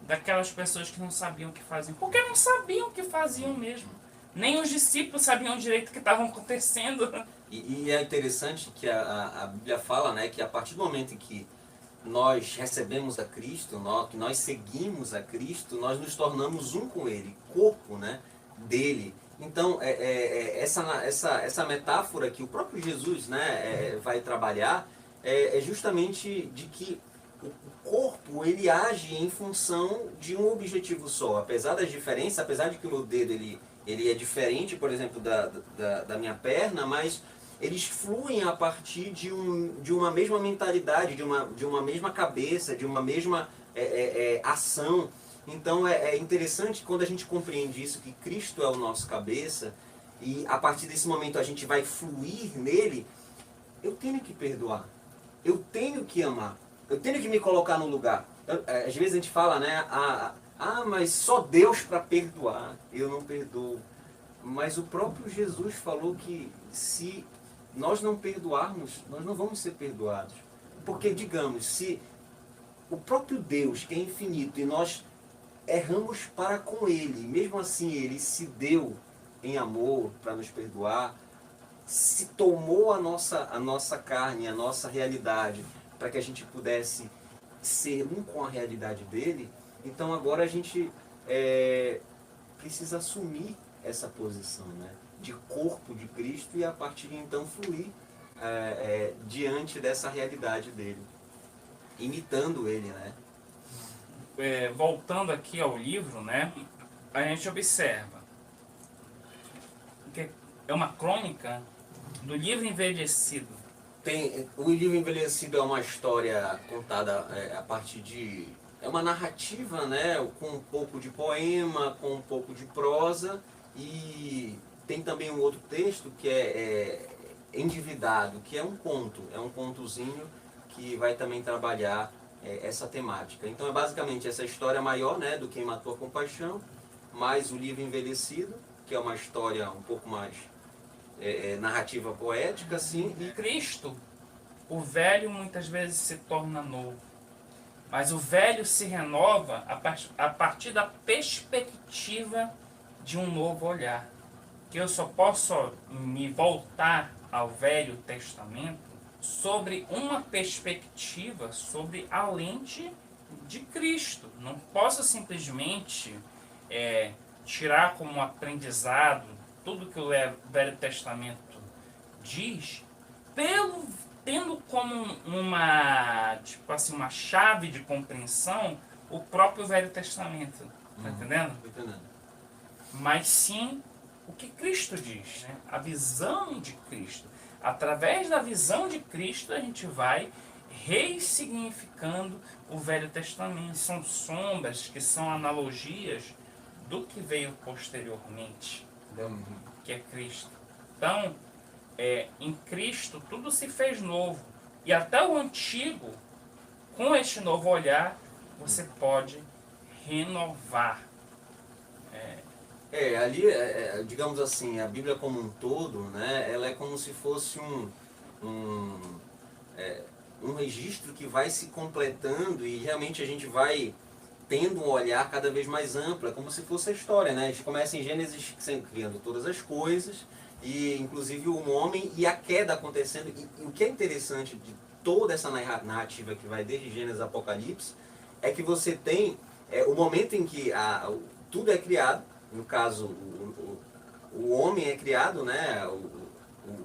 daquelas pessoas que não sabiam o que faziam. Porque não sabiam o que faziam mesmo. Nem os discípulos sabiam direito o que estava acontecendo. E é interessante que a Bíblia fala, né, que a partir do momento em que nós recebemos a Cristo, que nós seguimos a Cristo, nós nos tornamos um com Ele, corpo, né, dele. Então, essa metáfora que o próprio Jesus, né, vai trabalhar é justamente de que o corpo ele age em função de um objetivo só. Apesar das diferenças, apesar de que o meu dedo ele é diferente, por exemplo, da minha perna, mas eles fluem a partir de uma mesma mentalidade, de uma mesma cabeça, de uma mesma ação. Então é interessante quando a gente compreende isso, que Cristo é o nosso cabeça, e a partir desse momento a gente vai fluir nele. Eu tenho que perdoar, eu tenho que amar, eu tenho que me colocar no lugar. Às vezes a gente fala, né, mas só Deus para perdoar, eu não perdoo. Mas o próprio Jesus falou que se nós não perdoarmos, nós não vamos ser perdoados. Porque, digamos, se o próprio Deus, que é infinito, e nós erramos para com Ele, mesmo assim Ele se deu em amor para nos perdoar, se tomou a nossa carne, a nossa realidade, para que a gente pudesse ser um com a realidade dele, então agora a gente precisa assumir essa posição, né, de corpo de Cristo, e a partir de então fluir diante dessa realidade dele, imitando ele, né? Voltando aqui ao livro, né, a gente observa que é uma crônica do livro envelhecido. O livro envelhecido é uma história contada a partir de... É uma narrativa, né, com um pouco de poema, com um pouco de prosa, e tem também um outro texto que é endividado, que é um contozinho que vai também trabalhar essa temática. Então é basicamente essa história maior, né, do Quem Matou a Compaixão, mais o livro envelhecido, que é uma história um pouco mais narrativa poética, assim. E Cristo, o velho muitas vezes se torna novo, mas o velho se renova a partir da perspectiva de um novo olhar. Que eu só posso me voltar ao Velho Testamento sobre uma perspectiva, sobre a lente de Cristo. Não posso simplesmente tirar como aprendizado tudo que o Velho Testamento diz, tendo como uma chave de compreensão o próprio Velho Testamento. Tá entendendo? Entendendo. Mas sim o que Cristo diz, né? A visão de Cristo. Através da visão de Cristo a gente vai ressignificando o Velho Testamento. São sombras que são analogias do que veio posteriormente, que é Cristo. Então, em Cristo tudo se fez novo. E até o antigo, com este novo olhar, você pode renovar. Ali, digamos assim, a Bíblia como um todo, né, ela é como se fosse um registro que vai se completando, e realmente a gente vai tendo um olhar cada vez mais amplo. É como se fosse a história, né? A gente começa em Gênesis criando todas as coisas, e inclusive o homem e a queda acontecendo. E o que é interessante de toda essa narrativa que vai desde Gênesis a Apocalipse é que você tem o momento em que tudo é criado. No caso, o homem é criado, né?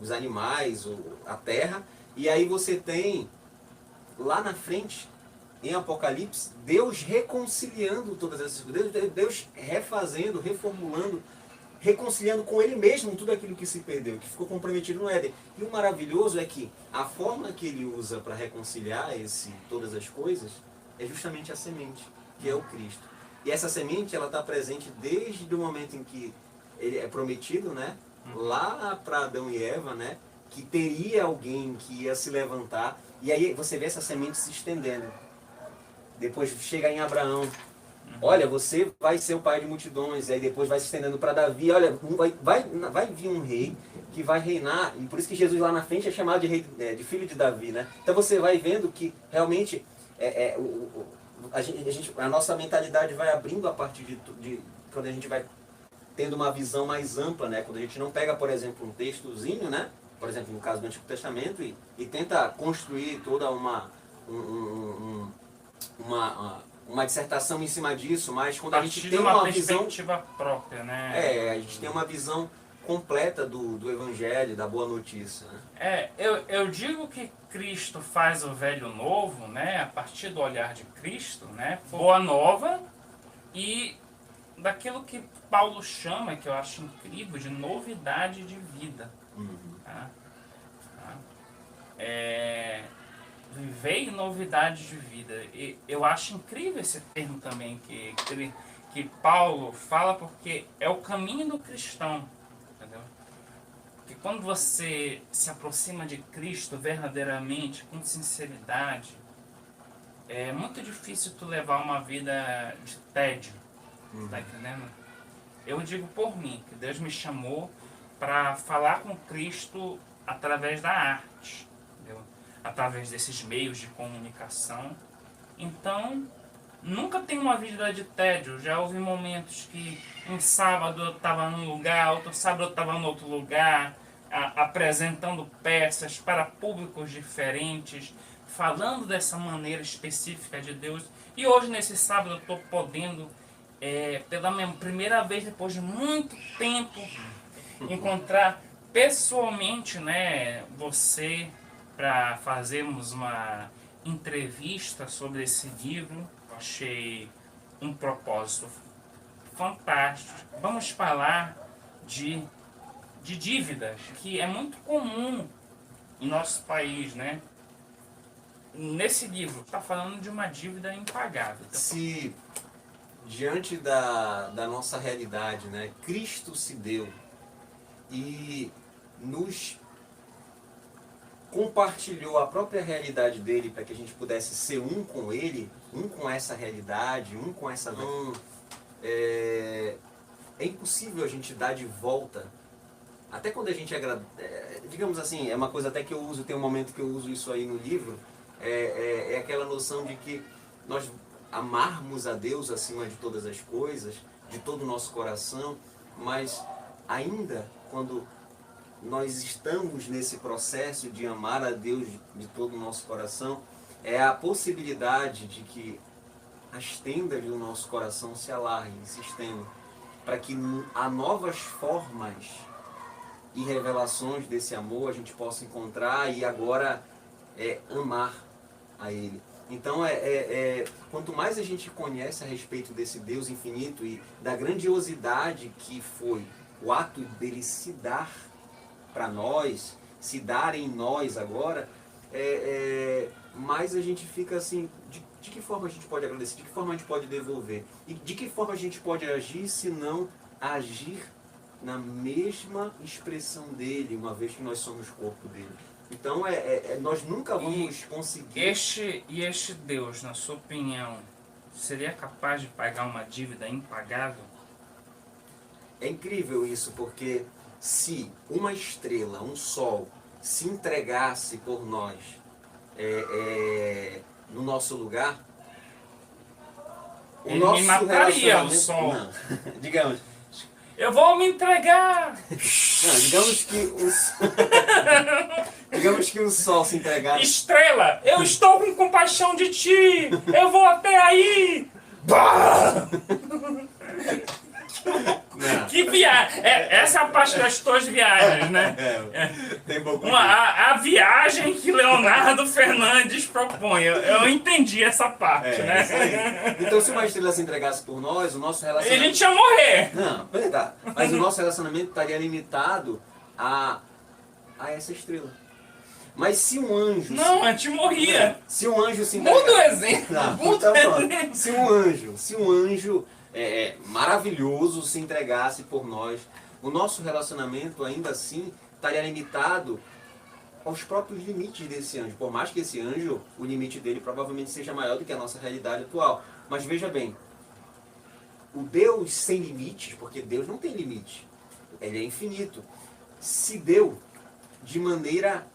Os animais, a terra, e aí você tem lá na frente, em Apocalipse, Deus reconciliando todas essas coisas, Deus refazendo, reformulando, reconciliando com Ele mesmo tudo aquilo que se perdeu, que ficou comprometido no Éden. E o maravilhoso é que a forma que Ele usa para reconciliar todas as coisas é justamente a semente, que é o Cristo. E essa semente, ela está presente desde o momento em que ele é prometido, né? Lá para Adão e Eva, né? Que teria alguém que ia se levantar. E aí você vê essa semente se estendendo. Depois chega em Abraão. Olha, você vai ser o pai de multidões. Aí depois vai se estendendo para Davi. Olha, vai vir um rei que vai reinar. E por isso que Jesus lá na frente é chamado de, rei, de filho de Davi, né? Então você vai vendo que realmente a nossa mentalidade vai abrindo a partir de quando a gente vai tendo uma visão mais ampla, né? Quando a gente não pega, por exemplo, um textozinho, né? Por exemplo, no caso do Antigo Testamento, e tenta construir toda uma dissertação em cima disso, mas quando a gente tem uma visão perspectiva própria, né? a gente tem uma visão completa do Evangelho, da Boa Notícia, né? Eu digo que Cristo faz o velho novo, né? A partir do olhar de Cristo, né? Boa nova, e daquilo que Paulo chama, que eu acho incrível, de novidade de vida. Tá? viver novidades de vida. E eu acho incrível esse termo também que Paulo fala, porque é o caminho do cristão, entendeu? Porque quando você se aproxima de Cristo verdadeiramente, com sinceridade, é muito difícil tu levar uma vida de tédio, tá entendendo? Eu digo por mim, que Deus me chamou para falar com Cristo através da arte, entendeu? Através desses meios de comunicação. Então, nunca tem uma vida de tédio. Já houve momentos que um sábado eu estava num lugar, outro sábado eu estava no outro lugar, apresentando peças para públicos diferentes, falando dessa maneira específica de Deus. E hoje, nesse sábado, eu estou podendo, pela minha primeira vez, depois de muito tempo, encontrar pessoalmente, né, você, para fazermos uma entrevista sobre esse livro. Eu achei um propósito fantástico. Vamos falar de dívidas, que é muito comum em nosso país, né? Nesse livro, está falando de uma dívida impagável. Se diante da nossa realidade, né, Cristo se deu e nos compartilhou a própria realidade dele para que a gente pudesse ser um com ele, um com essa realidade, um com essa... É impossível a gente dar de volta, até quando a gente digamos assim, é uma coisa até que eu uso, tem um momento que eu uso isso aí no livro, é aquela noção de que nós amarmos a Deus acima de todas as coisas, de todo o nosso coração, mas ainda quando nós estamos nesse processo de amar a Deus de todo o nosso coração, é a possibilidade de que as tendas do nosso coração se alarguem, se estendam, para que há novas formas e revelações desse amor a gente possa encontrar e agora amar a Ele. Então, quanto mais a gente conhece a respeito desse Deus infinito e da grandiosidade que foi o ato dele se dar para nós, se dar em nós agora, mais a gente fica assim, de que forma a gente pode agradecer, de que forma a gente pode devolver, e de que forma a gente pode agir se não agir na mesma expressão dele, uma vez que nós somos corpo dele. Então, nós nunca vamos conseguir... Este Deus, na sua opinião, seria capaz de pagar uma dívida impagável? É incrível isso, porque se uma estrela, um sol, se entregasse por nós no nosso lugar, ele me mataria, o sol. Não, digamos... Eu vou me entregar! Não, digamos que o sol se entregasse... Estrela, eu estou com compaixão de ti! Eu vou até aí! Bah! Que viagem! Essa é a parte das tuas viagens, né? Tem pouco a viagem que Leonardo Fernandes propõe. Eu entendi essa parte, né? Isso aí. Então, se uma estrela se entregasse por nós, o nosso relacionamento... A gente ia morrer! Não, verdade. Mas o nosso relacionamento estaria limitado a essa estrela. Mas se um anjo... Não, a gente morria! Se um anjo se entregasse... Muda o exemplo! Muda o exemplo! Se um anjo maravilhoso se entregasse por nós, o nosso relacionamento ainda assim estaria limitado aos próprios limites desse anjo. Por mais que esse anjo, o limite dele provavelmente seja maior do que a nossa realidade atual. Mas veja bem, o Deus sem limites, porque Deus não tem limite, ele é infinito, se deu de maneira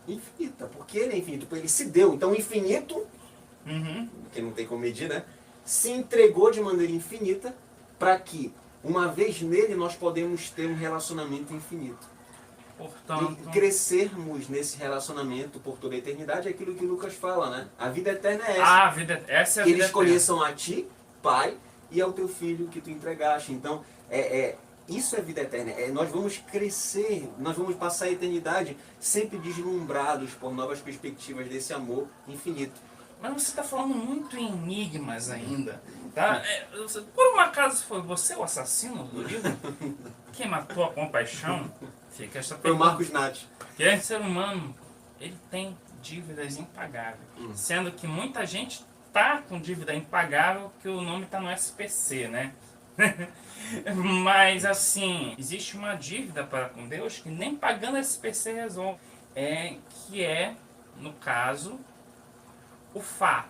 infinita, porque ele é infinito, ele se deu. Então o infinito, que não tem como medir, né? Se entregou de maneira infinita para que, uma vez nele, nós podemos ter um relacionamento infinito. Portanto, E crescermos nesse relacionamento por toda a eternidade é aquilo que Lucas fala, né? A vida eterna é essa. Essa é a Que vida eles conheçam a ti, Pai, e ao teu Filho que tu entregaste. Então, isso é vida eterna. Nós vamos crescer, nós vamos passar a eternidade sempre deslumbrados por novas perspectivas desse amor infinito. Mas você está falando muito em enigmas ainda, tá? Por um acaso foi você o assassino do livro? Quem matou a compaixão? Fica essa Foi o pergunta. Marcos Nath. Que ser humano, ele tem dívidas impagáveis. Sendo que muita gente tá com dívida impagável, que o nome tá no SPC, né? Mas assim, existe uma dívida para com Deus que nem pagando SPC resolve. Que é, no caso, o fato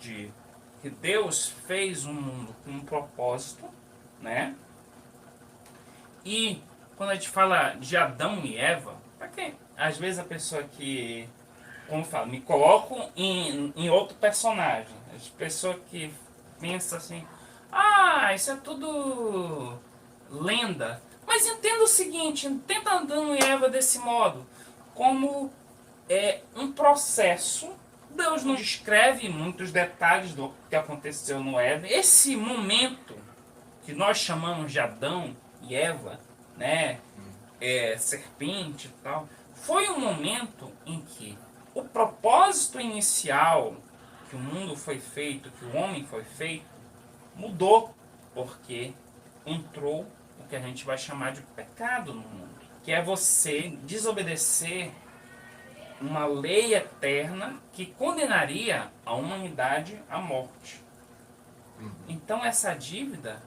de que Deus fez um mundo com um propósito, né? E quando a gente fala de Adão e Eva, para quê? Às vezes a pessoa que, como eu falo, me coloco em outro personagem. As pessoas que pensam assim, isso é tudo lenda. Mas entenda o seguinte, tenta Adão e Eva desse modo, como um processo. Deus não descreve muitos detalhes do que aconteceu no Éden. Esse momento que nós chamamos de Adão e Eva, né, serpente e tal, foi um momento em que o propósito inicial que o mundo foi feito, que o homem foi feito, mudou, porque entrou o que a gente vai chamar de pecado no mundo, que é você desobedecer uma lei eterna que condenaria a humanidade à morte. Então essa dívida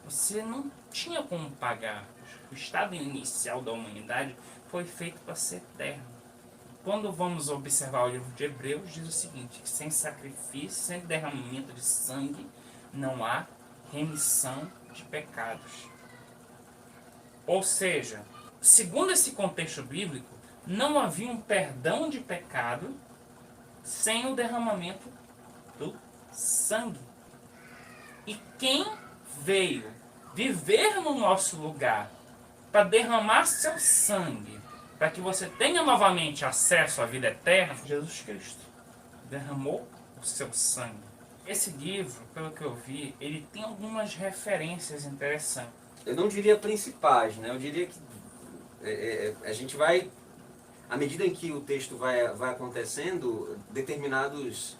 você não tinha como pagar. O estado inicial da humanidade foi feito para ser eterno. Quando vamos observar o livro de Hebreus, diz o seguinte: sem sacrifício, sem derramamento de sangue, não há remissão de pecados. Ou seja, segundo esse contexto bíblico, não havia um perdão de pecado sem o derramamento do sangue. E quem veio viver no nosso lugar para derramar seu sangue, para que você tenha novamente acesso à vida eterna, Jesus Cristo derramou o seu sangue. Esse livro, pelo que eu vi, ele tem algumas referências interessantes. Eu não diria principais, né? Eu diria que a gente vai, à medida em que o texto vai acontecendo, determinadas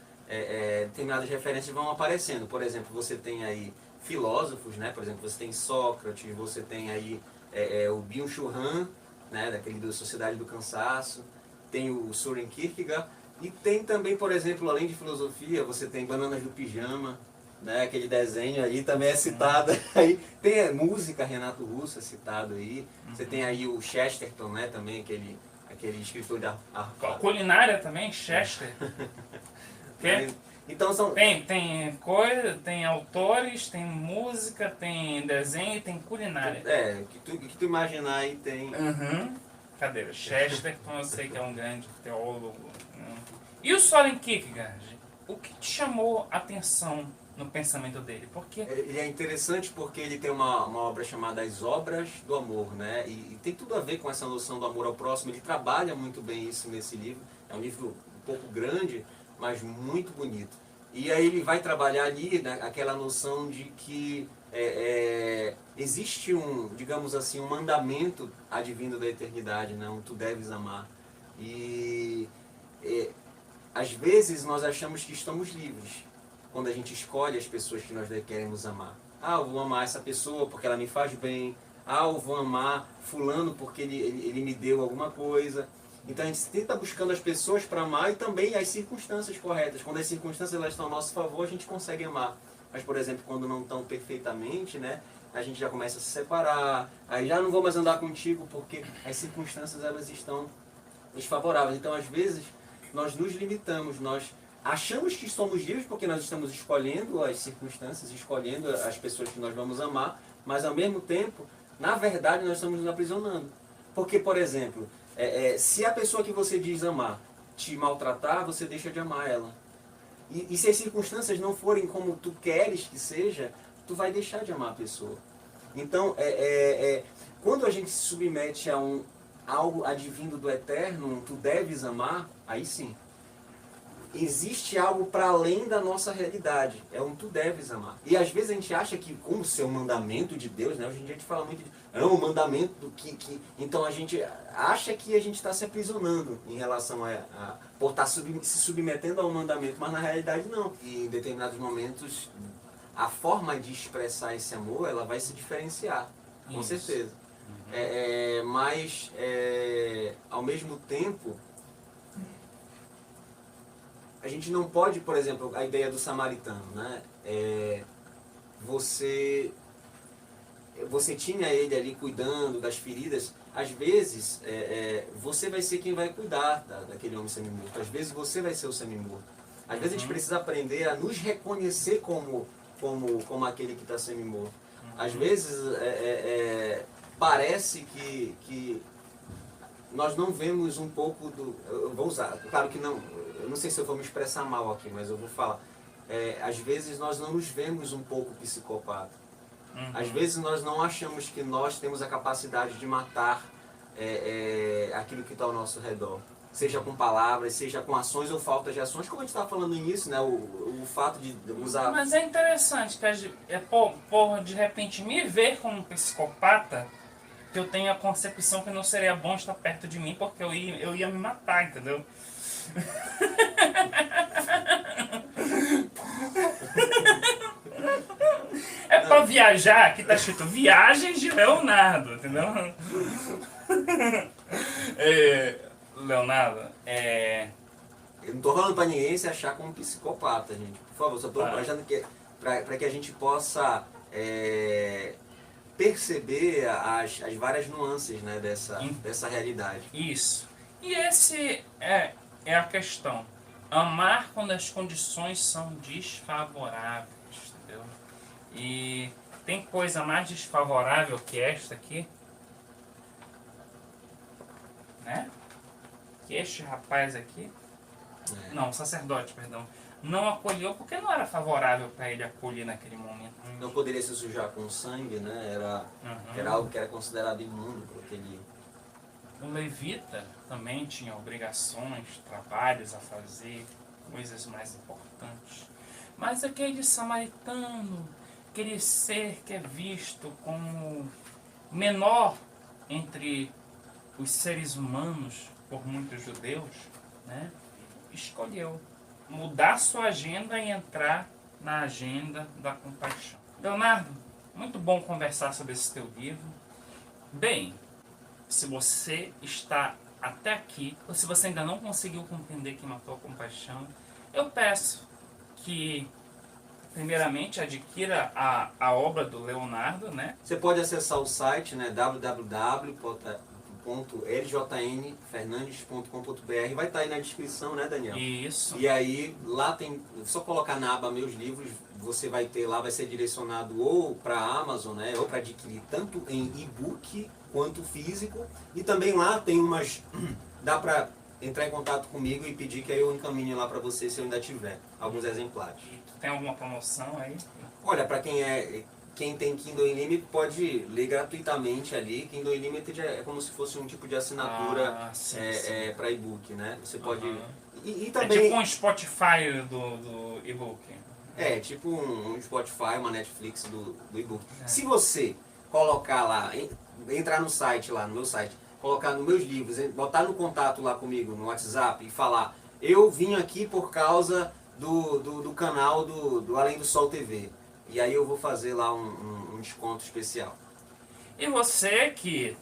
referências vão aparecendo. Por exemplo, você tem aí filósofos, né? Por exemplo, você tem Sócrates, você tem aí o Byung-Chul Han, né? Daquele da Sociedade do Cansaço, tem o Søren Kierkegaard, e tem também, por exemplo, além de filosofia, você tem Bananas do Pijama, né? Aquele desenho aí também é citado. Aí tem música, Renato Russo é citado aí. Você tem aí o Chesterton, né? Também aquele escritor da culinária também, Chester. Então são... Tem coisa, tem autores, tem música, tem desenho e tem culinária. Que tu imaginar aí tem. Cadê? Chesterton, eu sei que é um grande teólogo. E o Søren Kierkegaard? O que te chamou a atenção no pensamento dele? Porque ele é interessante porque ele tem uma obra chamada As Obras do Amor, né? E tem tudo a ver com essa noção do amor ao próximo. Ele trabalha muito bem isso nesse livro. É um livro um pouco grande, mas muito bonito. E aí ele vai trabalhar ali, né, aquela noção de que existe digamos assim, um mandamento advindo da eternidade, né? Tu deves amar. E às vezes nós achamos que estamos livres quando a gente escolhe as pessoas que nós queremos amar. Eu vou amar essa pessoa porque ela me faz bem. Eu vou amar fulano porque ele me deu alguma coisa. Então a gente tenta buscando as pessoas para amar e também as circunstâncias corretas. Quando as circunstâncias elas estão a nosso favor, a gente consegue amar. Mas, por exemplo, quando não estão perfeitamente, né, a gente já começa a se separar. Aí já não vou mais andar contigo porque as circunstâncias elas estão desfavoráveis. Então, às vezes, nós nos limitamos, nós achamos que somos livres porque nós estamos escolhendo as circunstâncias, escolhendo as pessoas que nós vamos amar, mas ao mesmo tempo, na verdade, nós estamos nos aprisionando. Porque, por exemplo, se a pessoa que você diz amar te maltratar, você deixa de amar ela. E se as circunstâncias não forem como tu queres que seja, tu vai deixar de amar a pessoa. Então, quando a gente se submete a algo advindo do eterno, tu deves amar, aí sim. Existe algo para além da nossa realidade. É um tu deves amar. E às vezes a gente acha que, como ser um mandamento de Deus, né? Hoje em dia a gente fala muito de um mandamento do que... Então a gente acha que a gente está se aprisionando em relação por estar se submetendo a um mandamento, mas na realidade não. E em determinados momentos, a forma de expressar esse amor, ela vai se diferenciar, com certeza. Mas, ao mesmo tempo, a gente não pode, por exemplo, a ideia do samaritano, né? Você tinha ele ali cuidando das feridas. Às vezes, você vai ser quem vai cuidar daquele homem semi-morto. Às vezes, você vai ser o semi-morto. Às vezes, a gente precisa aprender a nos reconhecer como aquele que está semi-morto. Às vezes, parece que nós não vemos um pouco do... Eu vou usar, claro que não... Eu não sei se eu vou me expressar mal aqui, mas eu vou falar. Às vezes, nós não nos vemos um pouco psicopata. Às vezes nós não achamos que nós temos a capacidade de matar aquilo que está ao nosso redor. Seja com palavras, seja com ações ou falta de ações, como a gente estava falando no início, né? O fato de usar... Mas é interessante que por de repente me ver como um psicopata, que eu tenho a concepção que não seria bom estar perto de mim, porque eu ia me matar, entendeu? É pra viajar, aqui tá escrito Viagens de Leonardo, entendeu? Leonardo, Eu não estou falando para ninguém se achar como psicopata, gente. Por favor, só estou achando que para que a gente possa perceber as várias nuances, né, dessa realidade. Isso. E esse é a questão. Amar quando as condições são desfavoráveis, entendeu? E tem coisa mais desfavorável que esta aqui, né? Que este rapaz aqui, não, sacerdote, perdão, não acolheu porque não era favorável para ele acolher naquele momento. Não poderia se sujar com sangue, né? Era algo que era considerado imundo por aquele... O levita também tinha obrigações, trabalhos a fazer, coisas mais importantes. Mas aquele samaritano, aquele ser que é visto como menor entre os seres humanos por muitos judeus, né, escolheu mudar sua agenda e entrar na agenda da compaixão. Leonardo, muito bom conversar sobre esse teu livro. Bem, se você está até aqui, ou se você ainda não conseguiu compreender que matou a compaixão, eu peço que, primeiramente, adquira a obra do Leonardo, né? Você pode acessar o site, né, www.ljnfernandes.com.br. Vai estar aí na descrição, né, Daniel? Isso. E aí, lá tem... Só colocar na aba Meus Livros, você vai ter lá, vai ser direcionado ou para a Amazon, né, ou para adquirir tanto em e-book quanto físico. E também lá tem umas... Dá para entrar em contato comigo e pedir que aí eu encaminhe lá para você, se eu ainda tiver alguns exemplares. Tem alguma promoção aí? Olha, para quem tem Kindle Unlimited pode ler gratuitamente ali. Kindle Unlimited é como se fosse um tipo de assinatura para e-book, né? Você pode... E também... É tipo um Spotify do e-book. É, tipo um Spotify, uma Netflix do e-book. Se você colocar lá, entrar no site lá, no meu site, colocar nos meus livros, botar no contato lá comigo, no WhatsApp, e falar: eu vim aqui por causa do canal do Além do Sol TV. E aí eu vou fazer lá um desconto especial. E você que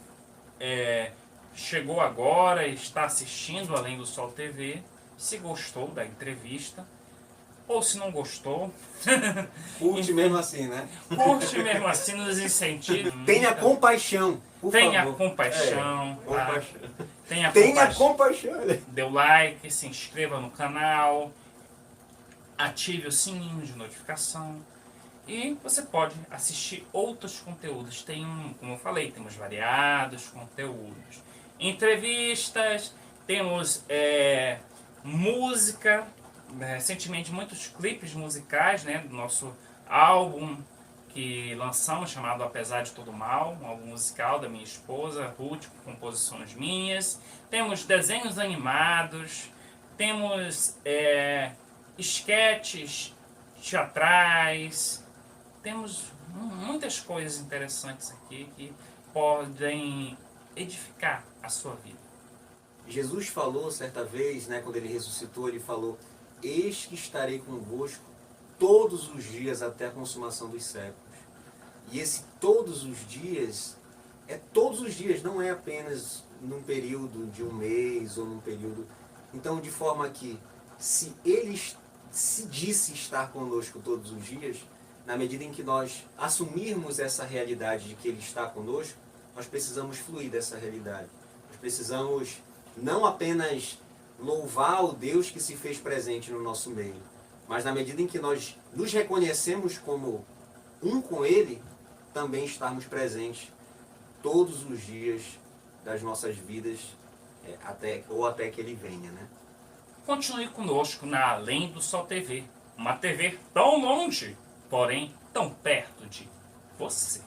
chegou agora e está assistindo Além do Sol TV, se gostou da entrevista, ou se não gostou... Curte mesmo assim, né? Curte mesmo assim, nos incentiva. Tenha compaixão, por Tenha favor. compaixão. Compaixão. Tenha compaixão. Dê o like, se inscreva no canal, ative o sininho de notificação. E você pode assistir outros conteúdos. Como eu falei, temos variados conteúdos. Entrevistas, temos música, recentemente muitos clipes musicais, né, do nosso álbum que lançamos, chamado Apesar de Todo Mal, um álbum musical da minha esposa, Ruth, com composições minhas. Temos desenhos animados, temos esquetes teatrais, temos muitas coisas interessantes aqui que podem edificar a sua vida. Jesus falou certa vez, né, quando ele ressuscitou, ele falou: eis que estarei convosco todos os dias até a consumação dos séculos. E esse todos os dias, todos os dias, não é apenas num período de um mês ou num período... Então, de forma que, se Ele se disse estar conosco todos os dias, na medida em que nós assumirmos essa realidade de que Ele está conosco, nós precisamos fluir dessa realidade. Nós precisamos não apenas louvar o Deus que se fez presente no nosso meio, mas na medida em que nós nos reconhecemos como um com Ele, também estarmos presentes todos os dias das nossas vidas, até que Ele venha, né? Continue conosco na Além do Sol TV, uma TV tão longe, porém tão perto de você.